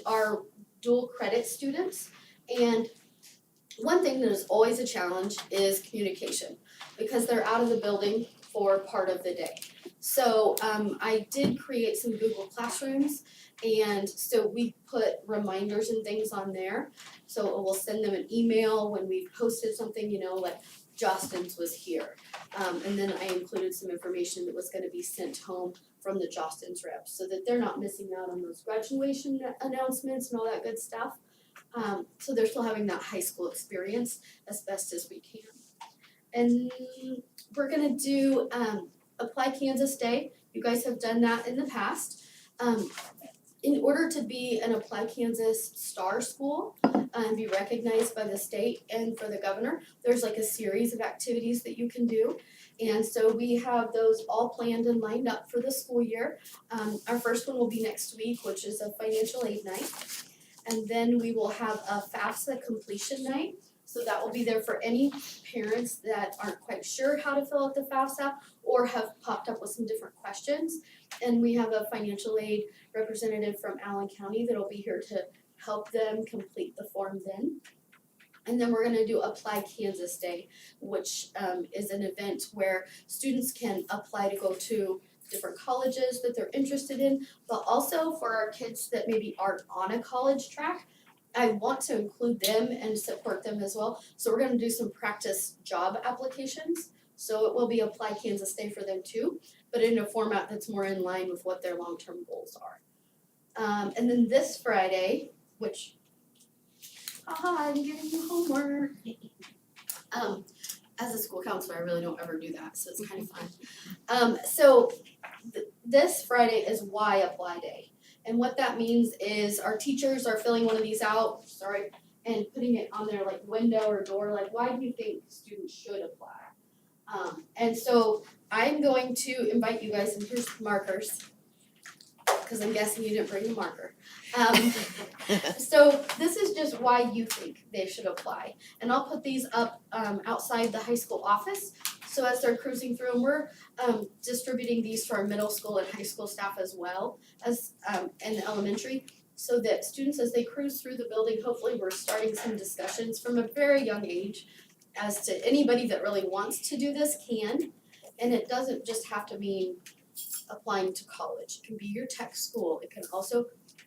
our dual credit students, and one thing that is always a challenge is communication because they're out of the building for part of the day. So I did create some Google Classrooms, and so we put reminders and things on there. So we'll send them an email when we've posted something, you know, like Jostens was here. And then I included some information that was gonna be sent home from the Jostens reps so that they're not missing out on those graduation announcements and all that good stuff. So they're still having that high school experience as best as we can. And we're gonna do Apply Kansas Day. You guys have done that in the past. In order to be an Apply Kansas star school and be recognized by the state and for the governor, there's like a series of activities that you can do. And so we have those all planned and lined up for the school year. Our first one will be next week, which is a financial aid night. And then we will have a FAFSA completion night. So that will be there for any parents that aren't quite sure how to fill out the FAFSA or have popped up with some different questions. And we have a financial aid representative from Allen County that'll be here to help them complete the form then. And then we're gonna do Apply Kansas Day, which is an event where students can apply to go to different colleges that they're interested in, but also for our kids that maybe aren't on a college track, I want to include them and support them as well. So we're gonna do some practice job applications. So it will be Apply Kansas Day for them too, but in a format that's more in line with what their long-term goals are. And then this Friday, which, I'm giving you homework. As a school counselor, I really don't ever do that, so it's kind of fun. So this Friday is Why Apply Day. And what that means is our teachers are filling one of these out, and putting it on their like window or door, like why do you think students should apply? And so I'm going to invite you guys, and here's markers, because I'm guessing you didn't bring a marker. So this is just why you think they should apply. And I'll put these up outside the high school office So as they're cruising through, and we're distributing these to our middle school and high school staff as well as and the elementary, so that students, as they cruise through the building, hopefully we're starting some discussions from a very young age as to anybody that really wants to do this can. And it doesn't just have to mean applying to college. It can be your tech school. It can also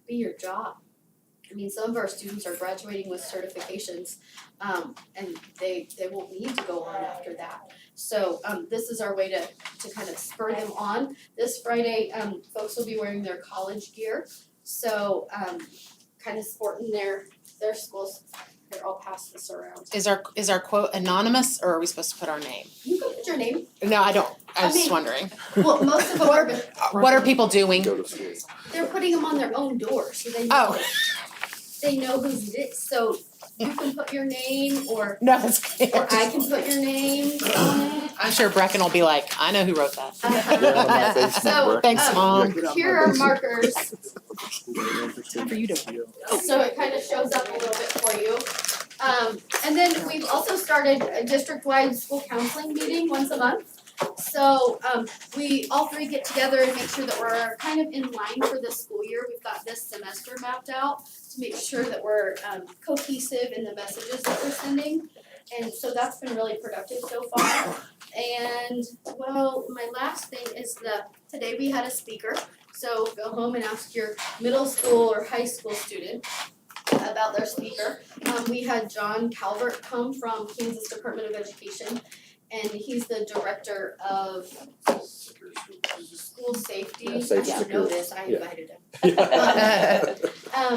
be your job. I mean, some of our students are graduating with certifications, and they won't need to go on after that. So this is our way to kind of spur them on. This Friday, folks will be wearing their college gear, so kind of sporting their schools. Here, I'll pass this around. Is our quote anonymous, or are we supposed to put our name? You can put your name. No, I don't. I was I just mean- wondering. Well, most of them are, What are people doing? Go to school. they're putting them on their own door, so they know. Oh. They know who's it. So you can put your name, or No, that's good. I can put your name on it. I'm sure Brecken will be like, I know who wrote that. Get out of my basement, So, Brett. Thanks, Mom. Here are markers, Time for you to. so it kind of shows up a little bit for you. And then we've also started a district-wide school counseling meeting once a month. So we all three get together and make sure that we're kind of in line for this school year. We've got this semester mapped out to make sure that we're cohesive in the messages that we're sending. And so that's been really productive so far. And well, my last thing is today we had a speaker. So go home and ask your middle school or high school student about their speaker. We had John Calvert come from Kansas Department of Education, and he's the director of school safety. Yeah, safe I should know security. this, I Yeah. invited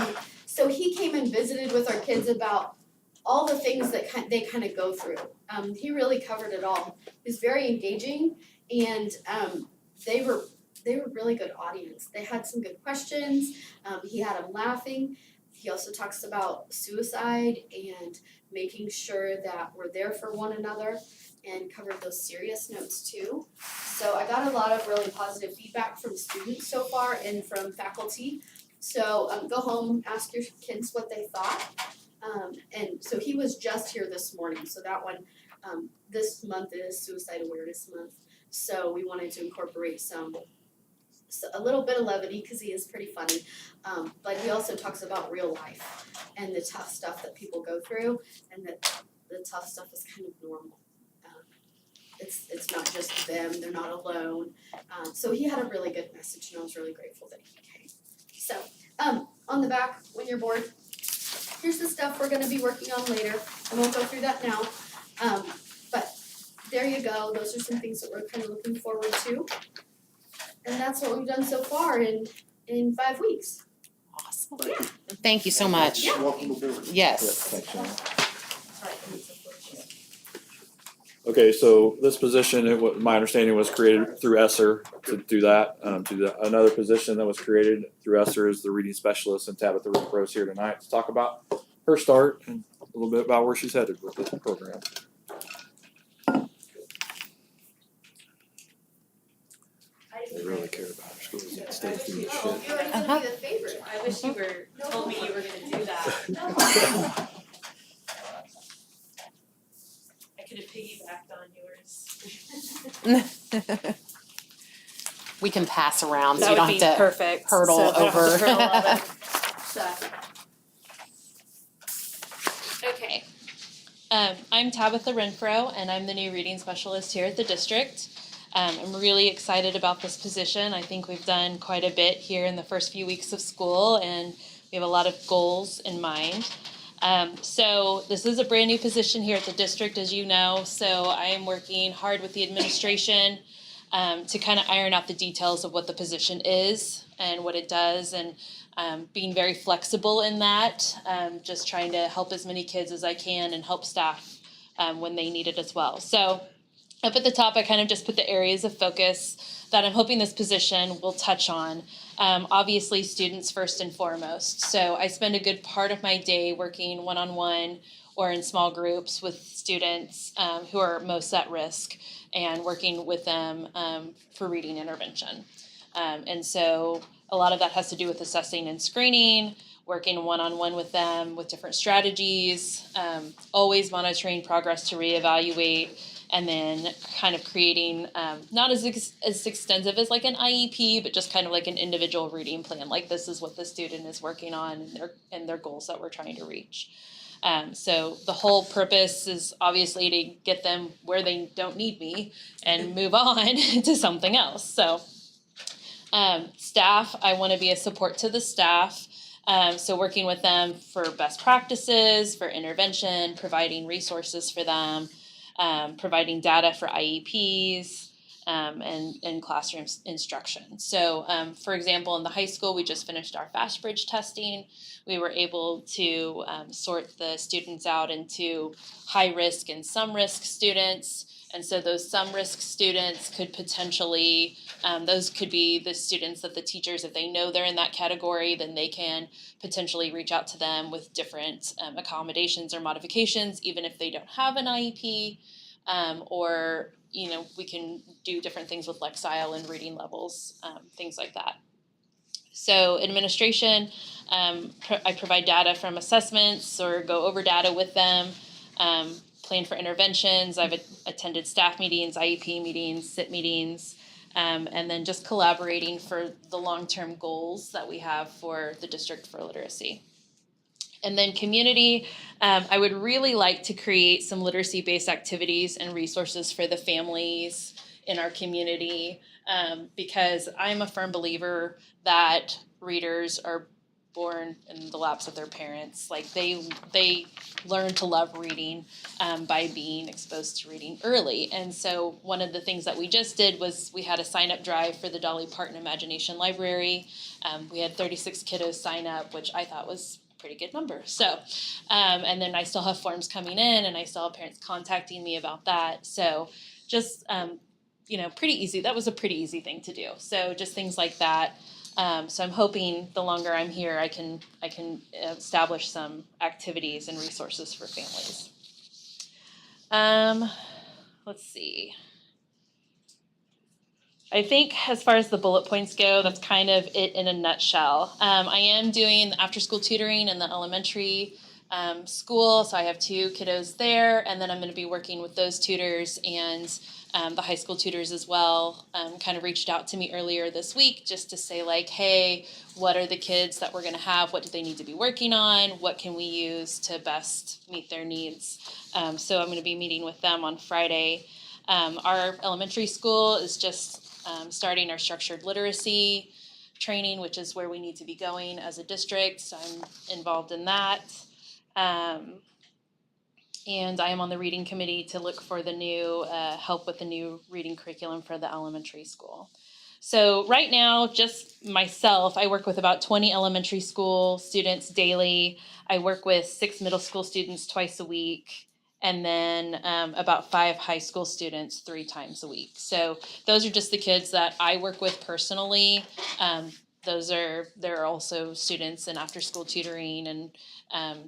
him. So he came and visited with our kids about all the things that they kind of go through. He really covered it all. He was very engaging, and they were really good audience. They had some good questions. He had them laughing. He also talks about suicide and making sure that we're there for one another, and covered those serious notes too. So I got a lot of really positive feedback from students so far and from faculty. So go home, ask your kids what they thought. And so he was just here this morning, so that one, this month is Suicide Awareness Month. So we wanted to incorporate a little bit of levity, because he is pretty funny, but he also talks about real life and the tough stuff that people go through, and that the tough stuff is kind of normal. It's not just them, they're not alone. So he had a really good message, and I was really grateful that he came. So, on the back, when you're bored, here's the stuff we're gonna be working on later. I won't go through that now. But there you go, those are some things that we're kind of looking forward to. And that's what we've done so far in 5 weeks. Awesome. Thank you so much. Welcome aboard. Yes. Thanks, Shannon. Okay, so this position, my understanding was created through ESSER to do that. Another position that was created through ESSER is the reading specialist, and Tabitha Renfro is here tonight to talk about her start and a little bit about where she's headed with this program. They really care about our schools and states doing shit. You're gonna be the favorite. I wish you were, told me you were gonna do that. I could have piggybacked on yours. We can pass around, so That you don't would be have to perfect. hurdle So I don't have to over. hurdle all that. So, Okay. I'm Tabitha Renfro, and I'm the new reading specialist here at the district. I'm really excited about this position. I think we've done quite a bit here in the first few weeks of school, and we have a lot of goals in mind. So this is a brand new position here at the district, as you know, so I am working hard with the administration to kind of iron out the details of what the position is and what it does, and being very flexible in that, just trying to help as many kids as I can and help staff when they need it as well. So up at the top, I kind of just put the areas of focus that I'm hoping this position will touch on. Obviously, students first and foremost. So I spend a good part of my day working one-on-one or in small groups with students who are most at risk, and working with them for reading intervention. And so a lot of that has to do with assessing and screening, working one-on-one with them with different strategies, always monitoring progress to reevaluate, and then kind of creating not as extensive as like an IEP, but just kind of like an individual reading plan. Like this is what the student is working on and their goals that we're trying to reach. So the whole purpose is obviously to get them where they don't need me and move on to something else. So staff, I want to be a support to the staff. So working with them for best practices, for intervention, providing resources for them, providing data for IEPs, and classroom instruction. So for example, in the high school, we just finished our Fast Bridge testing. We were able to sort the students out into high risk and some risk students. And so those some risk students could potentially, those could be the students that the teachers, if they know they're in that category, then they can potentially reach out to them with different accommodations or modifications, even if they don't have an IEP, or, you know, we can do different things with Lexile and reading levels, things like that. So administration, I provide data from assessments or go over data with them, plan for interventions. I've attended staff meetings, IEP meetings, SIT meetings, and then just collaborating for the long-term goals that we have for the district for literacy. And then community, I would really like to create some literacy-based activities and resources for the families in our community, because I'm a firm believer that readers are born in the laps of their parents. Like they learn to love reading by being exposed to reading early. And so one of the things that we just did was we had a sign-up drive for the Dolly Parton Imagination Library. We had 36 kiddos sign up, which I thought was a pretty good number. So, and then I still have forms coming in, and I still have parents contacting me about that. So just, you know, pretty easy. That was a pretty easy thing to do. So just things like that. So I'm hoping the longer I'm here, I can establish some activities and resources for families. Let's see. I think as far as the bullet points go, that's kind of it in a nutshell. I am doing after-school tutoring in the elementary school, so I have 2 kiddos there, and then I'm going to be working with those tutors and the high school tutors as well. Kind of reached out to me earlier this week just to say like, hey, what are the kids that we're going to have? What do they need to be working on? What can we use to best meet their needs? So I'm going to be meeting with them on Friday. Our elementary school is just starting our structured literacy training, which is where we need to be going as a district. So I'm involved in that. And I am on the reading committee to look for the new, help with the new reading curriculum for the elementary school. So right now, just myself, I work with about 20 elementary school students daily. I work with 6 middle school students twice a week, and then about 5 high school students 3 times a week. So those are just the kids that I work with personally. There are also students in after school tutoring and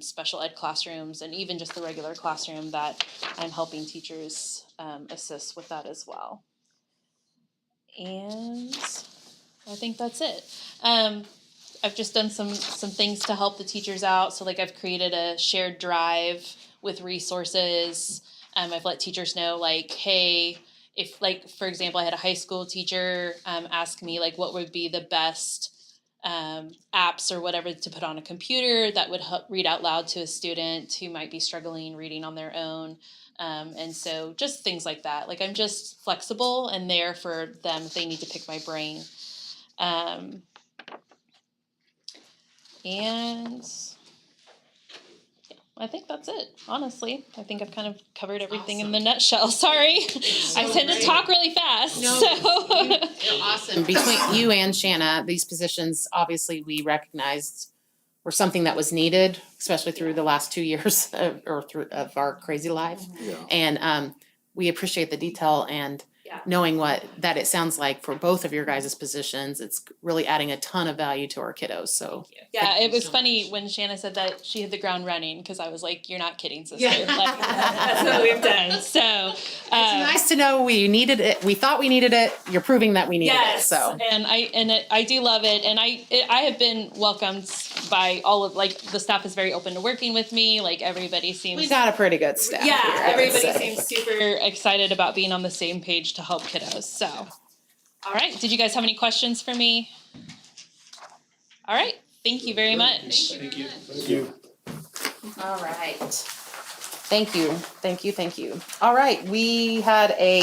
special ed classrooms, and even just the regular classroom that I'm helping teachers assist with that as well. And I think that's it. I've just done some things to help the teachers out. So like I've created a shared drive with resources. I've let teachers know like, hey, if like, for example, I had a high school teacher ask me like what would be the best apps or whatever to put on a computer that would read out loud to a student who might be struggling reading on their own. And so just things like that. Like I'm just flexible and there for them if they need to pick my brain. And yeah, I think that's it, honestly. I think I've kind of covered everything in the nutshell. Sorry. I tend to talk really fast. No, so. You're awesome. Between you and Shanna, these positions, obviously we recognized were something that was needed, especially through the last 2 years of our crazy life. Yeah. And we appreciate the detail and knowing that it sounds like for both of your guys' positions, it's really adding a ton of value to our kiddos. So yeah, it was funny when Shanna said that she hit the ground running because I was like, "You're not kidding, sister." Yeah. Like, that's what we've done. So it's nice to know we needed it. We thought we needed it. You're proving that we needed it. So and I do love it, and I have been welcomed by all of, like, the staff is very open to working with me, like, everybody seems. We got a pretty good staff here, Yeah, I would everybody say. seems super excited about being on the same page to help kiddos, so. All right, did you guys have any questions for me? All right, thank you very much. Thank you. All right. Thank you. All right, we had a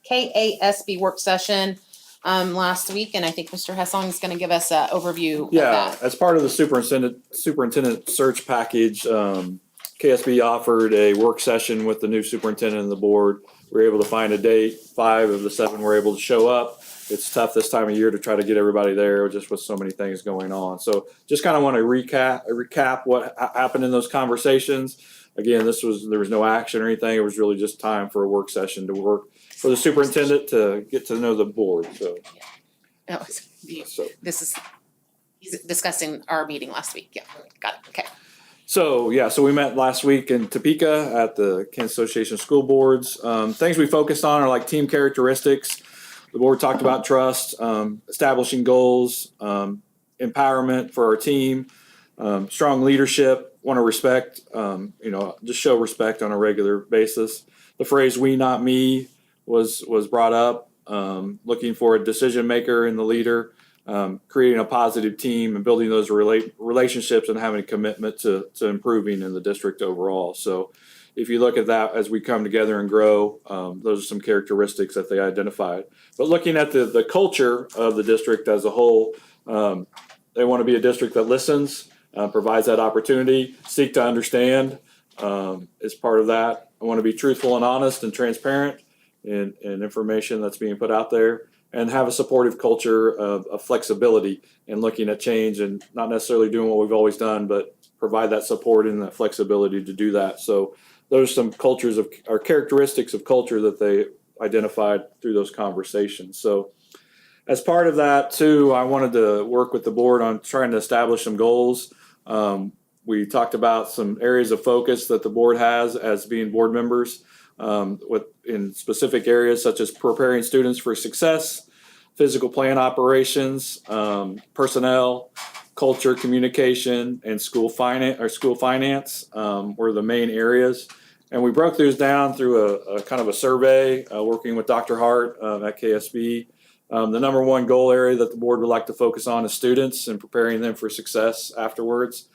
KASB work session last week, and I think Mr. Hessong is gonna give us an overview of Yeah, that. as part of the superintendent search package, KSB offered a work session with the new superintendent and the board. We were able to find a date, 5 of the 7 were able to show up. It's tough this time of year to try to get everybody there, just with so many things going on. So just kind of want to recap what happened in those conversations. Again, there was no action or anything. It was really just time for a work session to work for the superintendent to get to know the board, so. Oh, he's discussing our meeting last week, yeah, got it, okay. So we met last week in Topeka at the Kansas Association of School Boards. Things we focused on are like team characteristics. The board talked about trust, establishing goals, empowerment for our team, strong leadership, want to respect, just show respect on a regular basis. The phrase "we, not me" was brought up, looking for a decision maker in the leader, creating a positive team and building those relationships and having a commitment to improving in the district overall. So if you look at that as we come together and grow, those are some characteristics that they identified. But looking at the culture of the district as a whole, they want to be a district that listens, provides that opportunity, seek to understand is part of that. I want to be truthful and honest and transparent in information that's being put out there, and have a supportive culture of flexibility and looking at change and not necessarily doing what we've always done, but provide that support and that flexibility to do that. So those are some characteristics of culture that they identified through those conversations. So as part of that too, I wanted to work with the board on trying to establish some goals. We talked about some areas of focus that the board has as being board members, in specific areas such as preparing students for success, physical plan operations, personnel, culture, communication, and school finance were the main areas. And we broke those down through a kind of a survey, working with Dr. Hart at KSB. The number one goal area that the board would like to focus on is students and preparing them for success afterwards.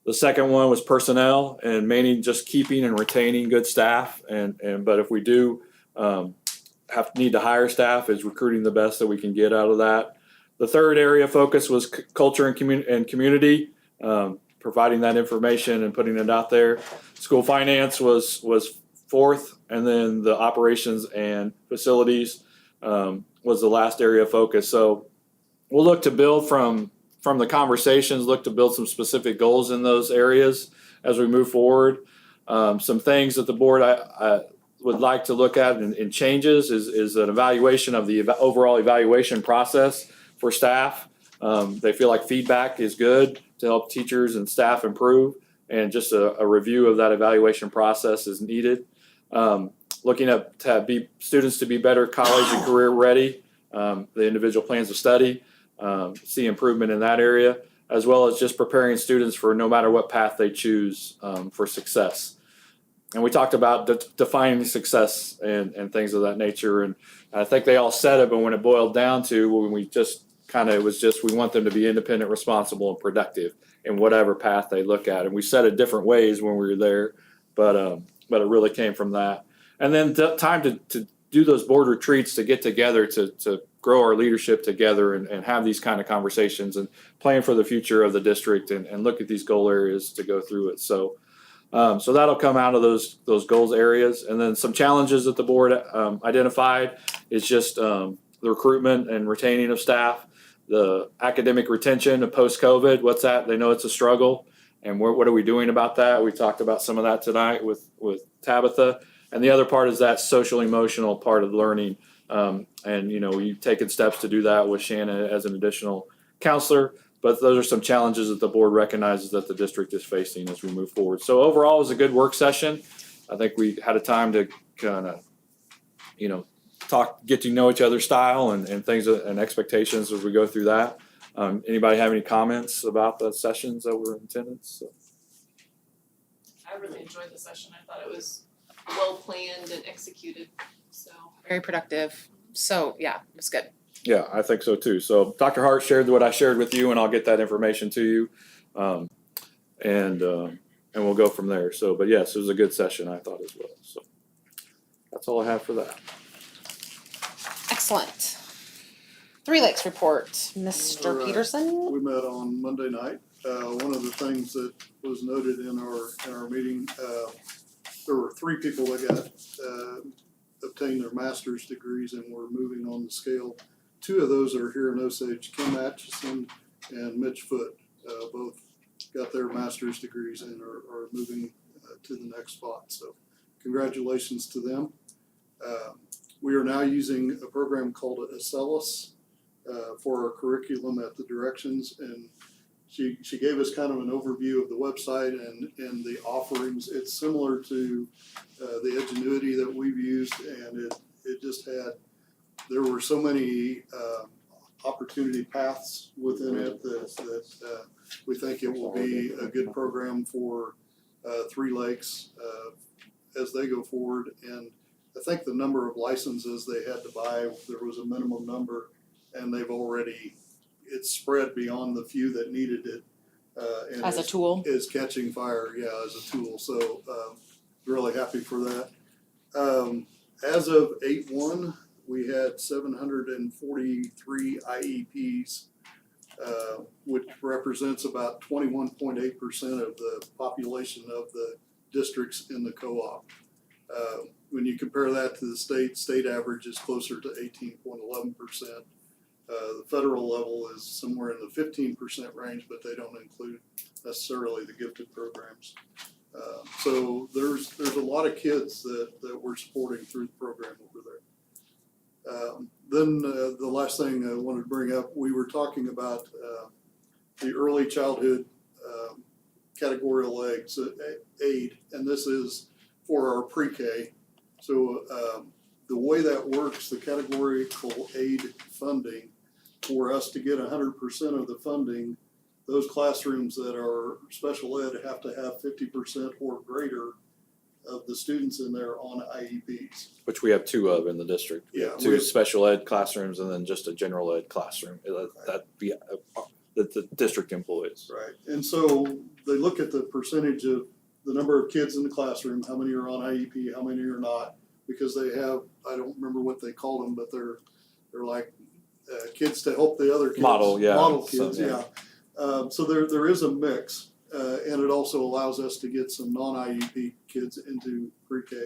The second one was personnel, and mainly just keeping and retaining good staff. But if we do need to hire staff, is recruiting the best that we can get out of that. The third area of focus was culture and community, providing that information and putting it out there. School finance was fourth, and then the operations and facilities was the last area of focus. So we'll look to build from the conversations, look to build some specific goals in those areas as we move forward. Some things that the board I would like to look at in changes is an evaluation of the overall evaluation process for staff. They feel like feedback is good to help teachers and staff improve, and just a review of that evaluation process is needed. Looking at students to be better college and career ready, the individual plans of study, see improvement in that area, as well as just preparing students for no matter what path they choose for success. And we talked about defining success and things of that nature. And I think they all said it, but when it boiled down to when we we want them to be independent, responsible, and productive in whatever path they look at. And we said it different ways when we were there, but it really came from that. And then time to do those board retreats, to get together, to grow our leadership together and have these kind of conversations and plan for the future of the district and look at these goal areas to go through it. So that'll come out of those goals areas. And then some challenges that the board identified is just the recruitment and retaining of staff, the academic retention of post-COVID. What's that? They know it's a struggle. And what are we doing about that? We talked about some of that tonight with Tabitha. And the other part is that social emotional part of learning. And we've taken steps to do that with Shannon as an additional counselor. But those are some challenges that the board recognizes that the district is facing as we move forward. So overall, it was a good work session. I think we had a time to kind of, talk, get to know each other's style and things and expectations as we go through that. Anybody have any comments about the sessions that were in attendance? So, I really enjoyed the session. I thought it was well planned and executed, so. Very productive. So, yeah, it was good. yeah, I think so too. So Dr. Hart shared what I shared with you, and I'll get that information to you. And we'll go from there. So, but yes, it was a good session, I thought, as well. So that's all I have for that. Excellent. Three Lakes report, Mr. All right. Peterson. We met on Monday night. One of the things that was noted in our meeting, there were 3 people that got obtained their master's degrees and were moving on the scale. 2 of those are here in Osage, Kim Atchison and Mitch Foote. Both got their master's degrees and are moving to the next spot. So congratulations to them. We are now using a program called Acellus for our curriculum at the directions, and she gave us kind of an overview of the website and the offerings. It's similar to the Edgenuity that we've used, and it just there were so many opportunity paths within it that we think it will be a good program for Three Lakes as they go forward. And I think the number of licenses they had to buy, there was a minimum number, and it's spread beyond the few that needed it. And As a tool. Is catching fire, as a tool. So really happy for that. As of 8/1, we had 743 IEPs, which represents about 21.8% of the population of the districts in the co-op. When you compare that to the state average is closer to 18.11%. The federal level is somewhere in the 15% range, but they don't include necessarily the gifted programs. So there's a lot of kids that we're supporting through the program over there. Then the last thing I wanted to bring up, we were talking about the early childhood categorical aid, and this is for our pre-K. So the way that works, the categorical aid funding, for us to get 100% of the funding, those classrooms that are special ed have to have 50% or greater of the students in there on IEPs. Which we have 2 of in the district. We have 2 special ed classrooms and then just a general ed classroom. That the district employs. Right, and so they look at the percentage of the number of kids in the classroom, how many are on IEP, how many are not, because they have, I don't remember what they call them, but they're like kids to help the other kids. Model kids, so there is a mix, and it also allows us to get some non-IEP kids into pre-K.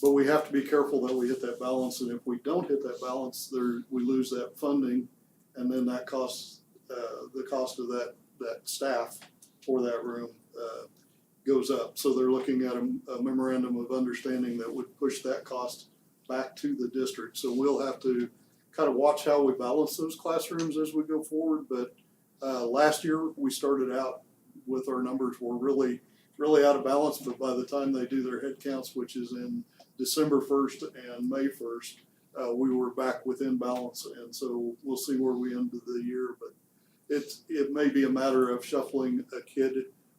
But we have to be careful that we hit that balance, and if we don't hit that balance, we lose that funding, and then that costs, the cost of that staff for that room goes up. So they're looking at a memorandum of understanding that would push that cost back to the district. So we'll have to kind of watch how we balance those classrooms as we go forward. But last year we started out with our numbers were really out of balance, but by the time they do their head counts, which is in December 1st and May 1st, we were back within balance, and so we'll see where we end the year. But it may be a matter of shuffling a kid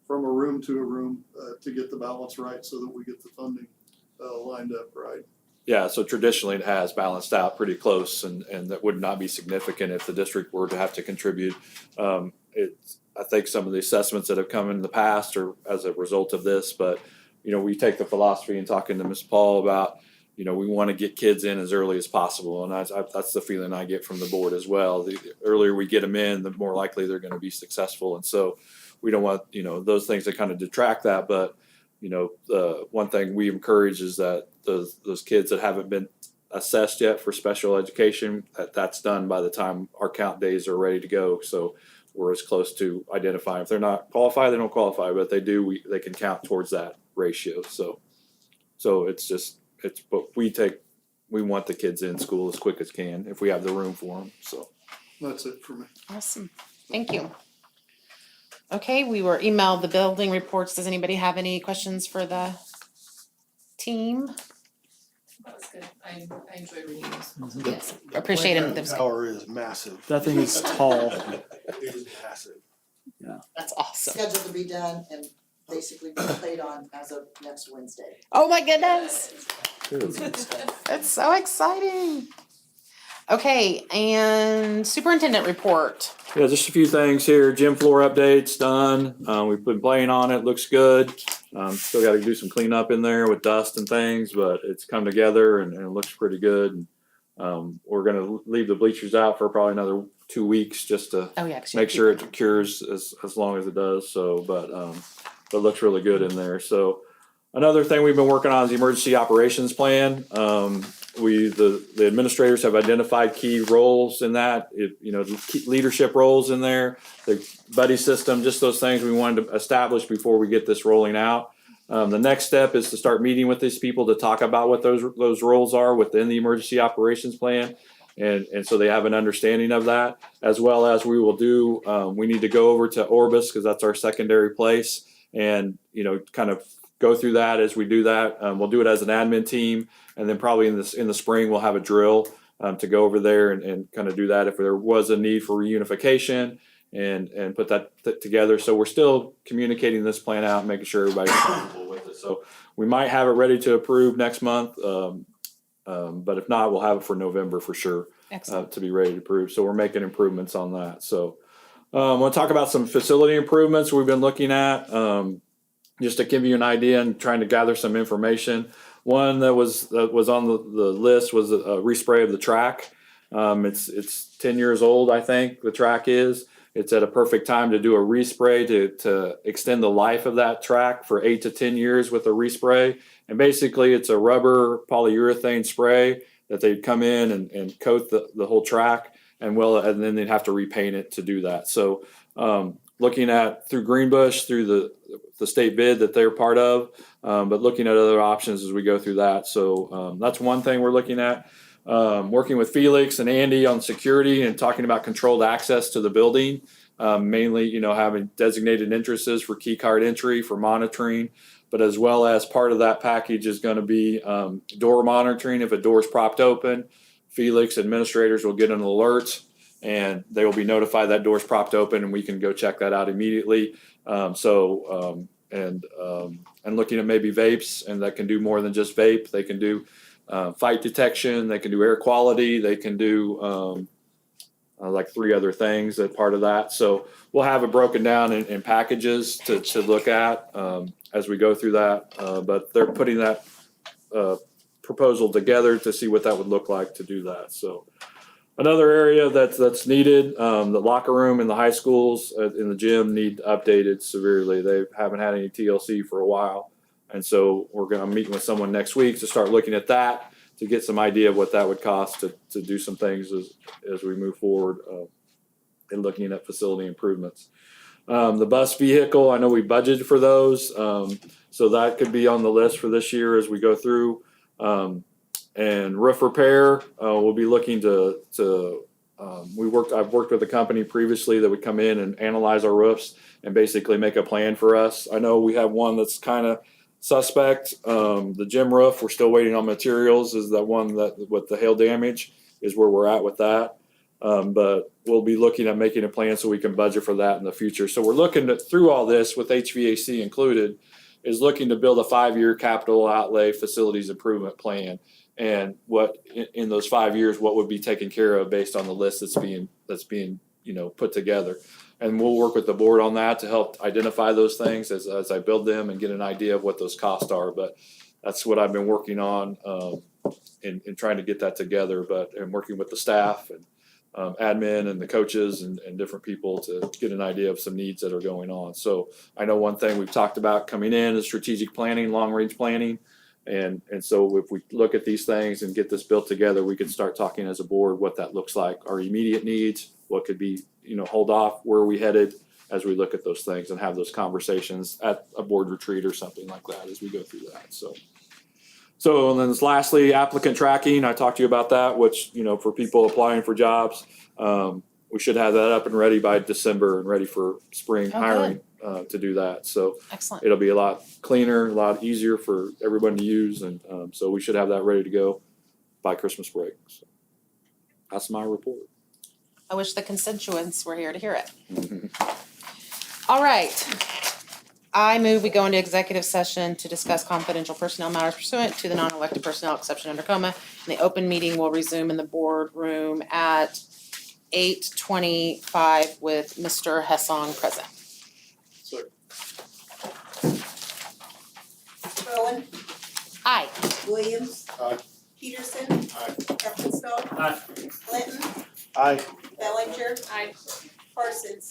from a room to a room to get the balance right, so that we get the funding lined up right. Yeah, so traditionally it has balanced out pretty close, and that would not be significant if the district were to have to contribute. I think some of the assessments that have come in the past are as a result of this, but we take the philosophy and talking to Ms. Paul about, we want to get kids in as early as possible, and that's the feeling I get from the board as well. The earlier we get them in, the more likely they're going to be successful, and so we don't want those things to kind of detract that. But the one thing we encourage is that those kids that haven't been assessed yet for special education, that's done by the time our count days are ready to go. So we're as close to identifying. If they're not qualified, they don't qualify, but if they do, they can count towards that ratio. So but we want the kids in school as quick as can if we have the room for them. So that's it for me. Awesome. Thank you. Okay, we were emailed the building reports. Does anybody have any questions for the team? That was good. I enjoyed reading those. Yes, appreciate him. The tower is massive. That thing is tall. It is massive. That's awesome. Scheduled to be done and basically be played on as of next Wednesday. Oh my goodness, Good. it's so exciting. Okay, and superintendent report. Yeah, just a few things here. Gym floor updates done. We've been playing on it. Looks good. Still got to do some cleanup in there with dust and things, but it's come together and it looks pretty good. We're gonna leave the bleachers out for probably another 2 weeks just to Oh yeah, 'cause you make keep- sure it cures as long as it does. So, but it looks really good in there. So, another thing we've been working on is the emergency operations plan. The administrators have identified key roles in that. Key leadership roles in there, the buddy system, just those things we wanted to establish before we get this rolling out. The next step is to start meeting with these people to talk about what those roles are within the emergency operations plan. And so they have an understanding of that, as well as we will do, we need to go over to Orbis because that's our secondary place and, kind of go through that as we do that. We'll do it as an admin team, and then probably in the spring, we'll have a drill to go over there and kind of do that if there was a need for reunification and put that together. So we're still communicating this plan out, making sure everybody's comfortable with it. So we might have it ready to approve next month. But if not, we'll have it for November for sure to be ready to approve. So we're making improvements on that. So I want to talk about some facility improvements we've been looking at, just to give you an idea and trying to gather some information. One that was on the list was a respray of the track. It's 10 years old, I think the track is. It's at a perfect time to do a respray to extend the life of that track for 8 to 10 years with a respray. And basically it's a rubber polyurethane spray that they'd come in and coat the whole track and then they'd have to repaint it to do that. So looking at through Greenbush, through the state bid that they're part of, but looking at other options as we go through that. So that's one thing we're looking at. Working with Felix and Andy on security and talking about controlled access to the building, mainly, having designated entrances for key card entry for monitoring, but as well as part of that package is going to be door monitoring. If a door is propped open, Felix administrators will get an alert and they will be notified that door is propped open and we can go check that out immediately. And looking at maybe vapes, and that can do more than just vape. They can do fight detection, they can do air quality, they can do like 3 other things that part of that. So we'll have it broken down in packages to look at as we go through that. But they're putting that proposal together to see what that would look like to do that. So another area that's needed, the locker room in the high schools in the gym need updated severely. They haven't had any TLC for a while. And so we're going to meet with someone next week to start looking at that, to get some idea of what that would cost to do some things as we move forward in looking at facility improvements. The bus vehicle, I know we budgeted for those. So that could be on the list for this year as we go through. And roof repair, we'll be looking I've worked with a company previously that would come in and analyze our roofs and basically make a plan for us. I know we have one that's kind of suspect. The gym roof, we're still waiting on materials, is that one that with the hail damage is where we're at with that. But we'll be looking at making a plan so we can budget for that in the future. So we're looking through all this with HVAC included, is looking to build a 5-year capital outlay facilities improvement plan. And what in those 5 years, what would be taken care of based on the list that's being put together. And we'll work with the board on that to help identify those things as I build them and get an idea of what those costs are. But that's what I've been working on in trying to get that together. And working with the staff and admin and the coaches and different people to get an idea of some needs that are going on. So I know one thing we've talked about coming in is strategic planning, long range planning. And so if we look at these things and get this built together, we can start talking as a board what that looks like, our immediate needs, what could be, hold off, where are we headed as we look at those things and have those conversations at a board retreat or something like that as we go through that. So and then lastly, applicant tracking. I talked to you about that, which, for people applying for jobs, we should have that up and ready by December and ready for spring hiring to do that. So Excellent. it'll be a lot cleaner, a lot easier for everyone to use, and so we should have that ready to go by Christmas break. So that's my report. I wish the constituents were here to hear it. All right. I move we go into executive session to discuss confidential personnel matters pursuant to the non-elected personnel exception under coma. And the open meeting will resume in the boardroom at 8:25 with Mr. Hessong present. Bowen, Aye. Williams. Aye. Peterson. Aye. Stefano. Aye. Clinton. Aye. Bellinger. Aye. Parsons.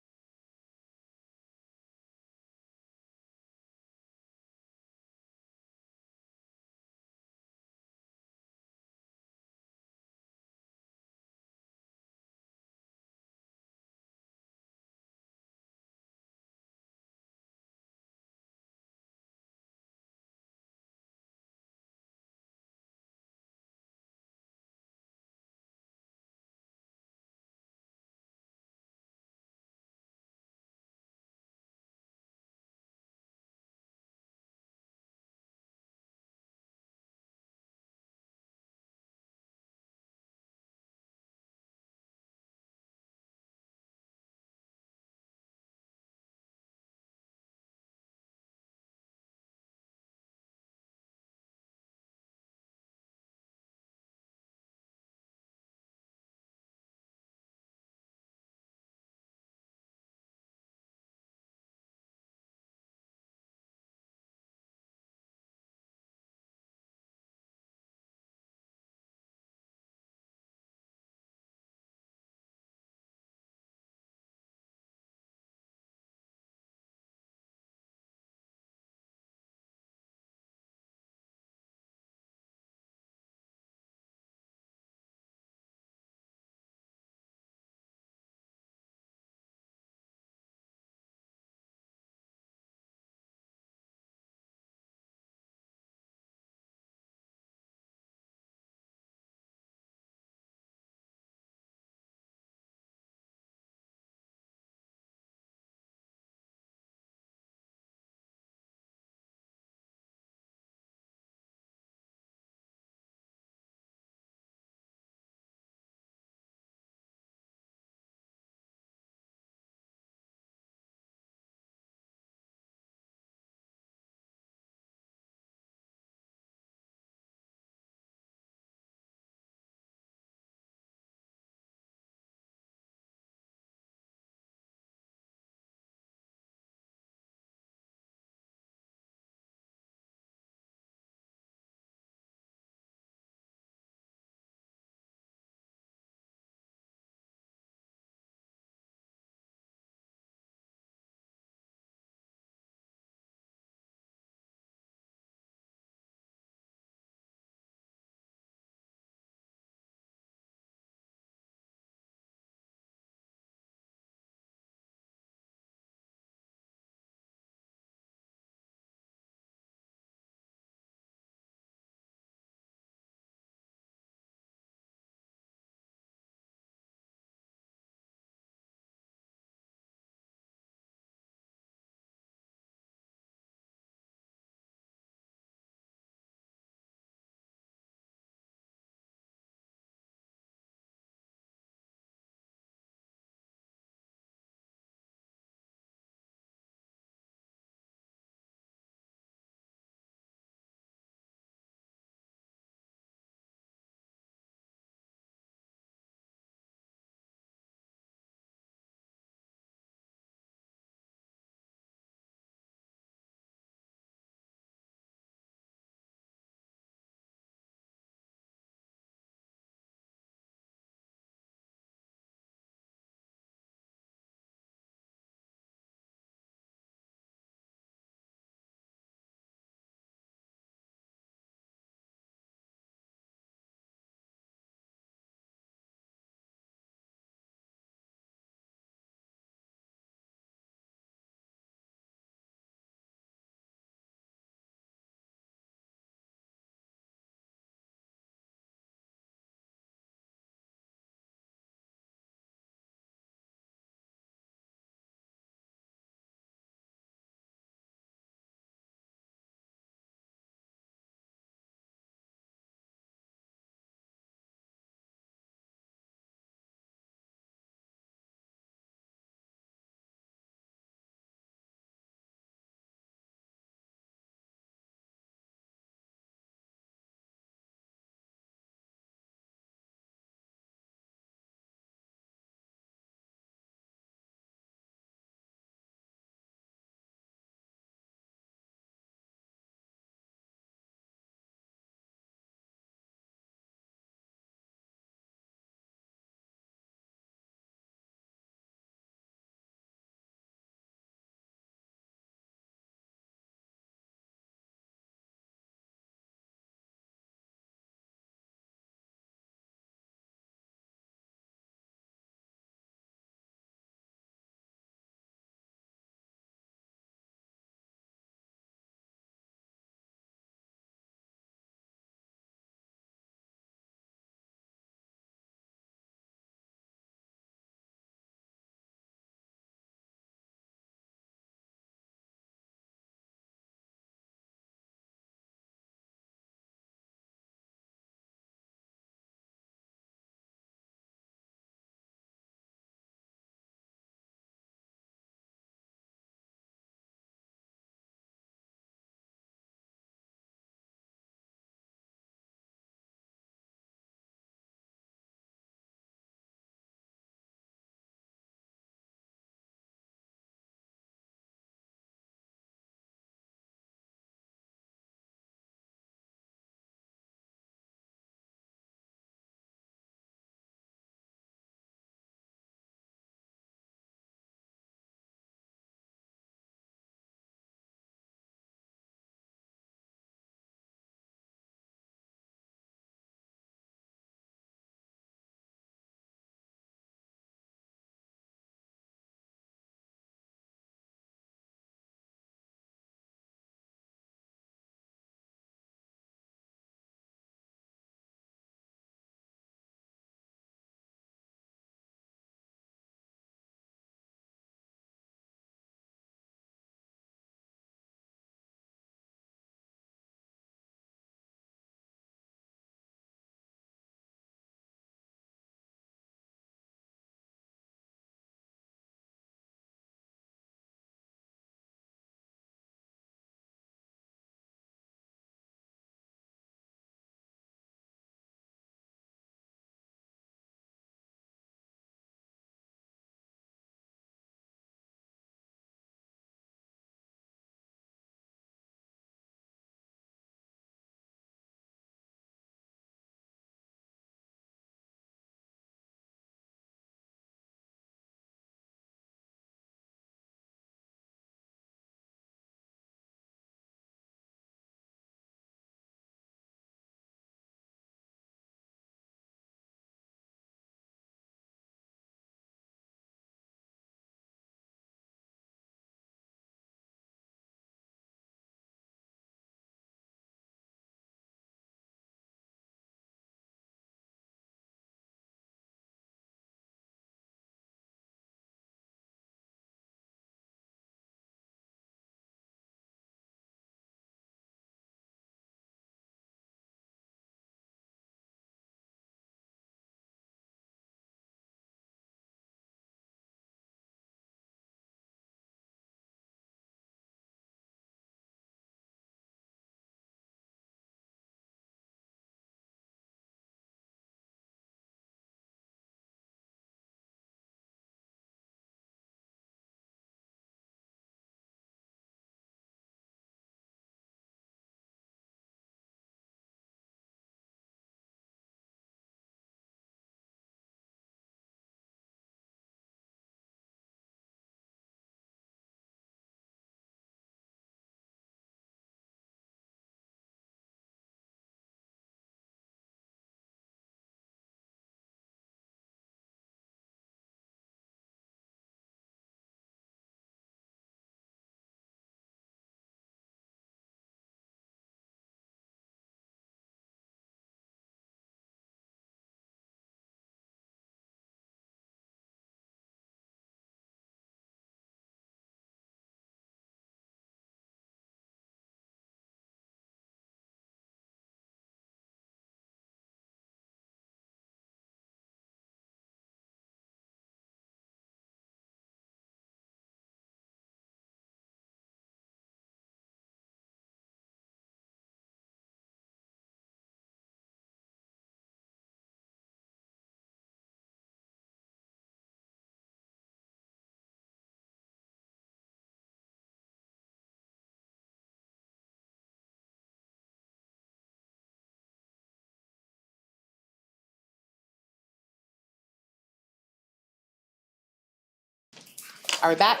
Are we back?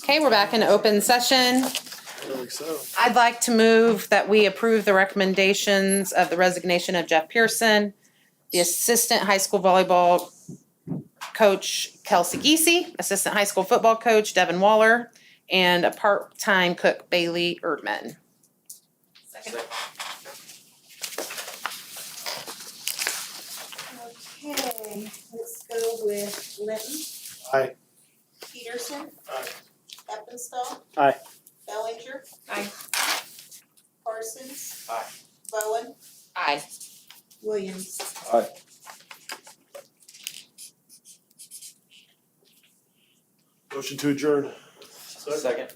Okay, we're back in open session. Really so. I'd like to move that we approve the recommendations of the resignation of Jeff Pearson, the assistant high school volleyball coach Kelsey Geesey, assistant high school football coach Devin Waller, and a part-time cook Bailey Erdman. Okay, let's go with Linton. Aye. Peterson. Aye. Eppenstall. Aye. Bellinger. Aye. Parsons. Aye. Bowen. Aye. Williams. Aye. Motion to adjourn. Second.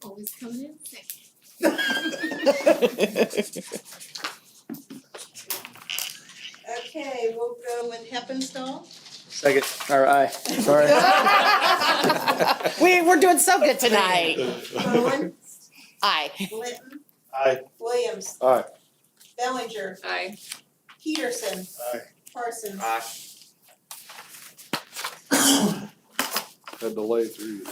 Always coming in second. Okay, we'll go with Heppenstall. Second, or aye, sorry. We're doing so good tonight. Bowen. Aye. Linton. Aye. Williams. Aye. Bellinger. Aye. Peterson. Aye. Parsons. Aye. Had to lay through you.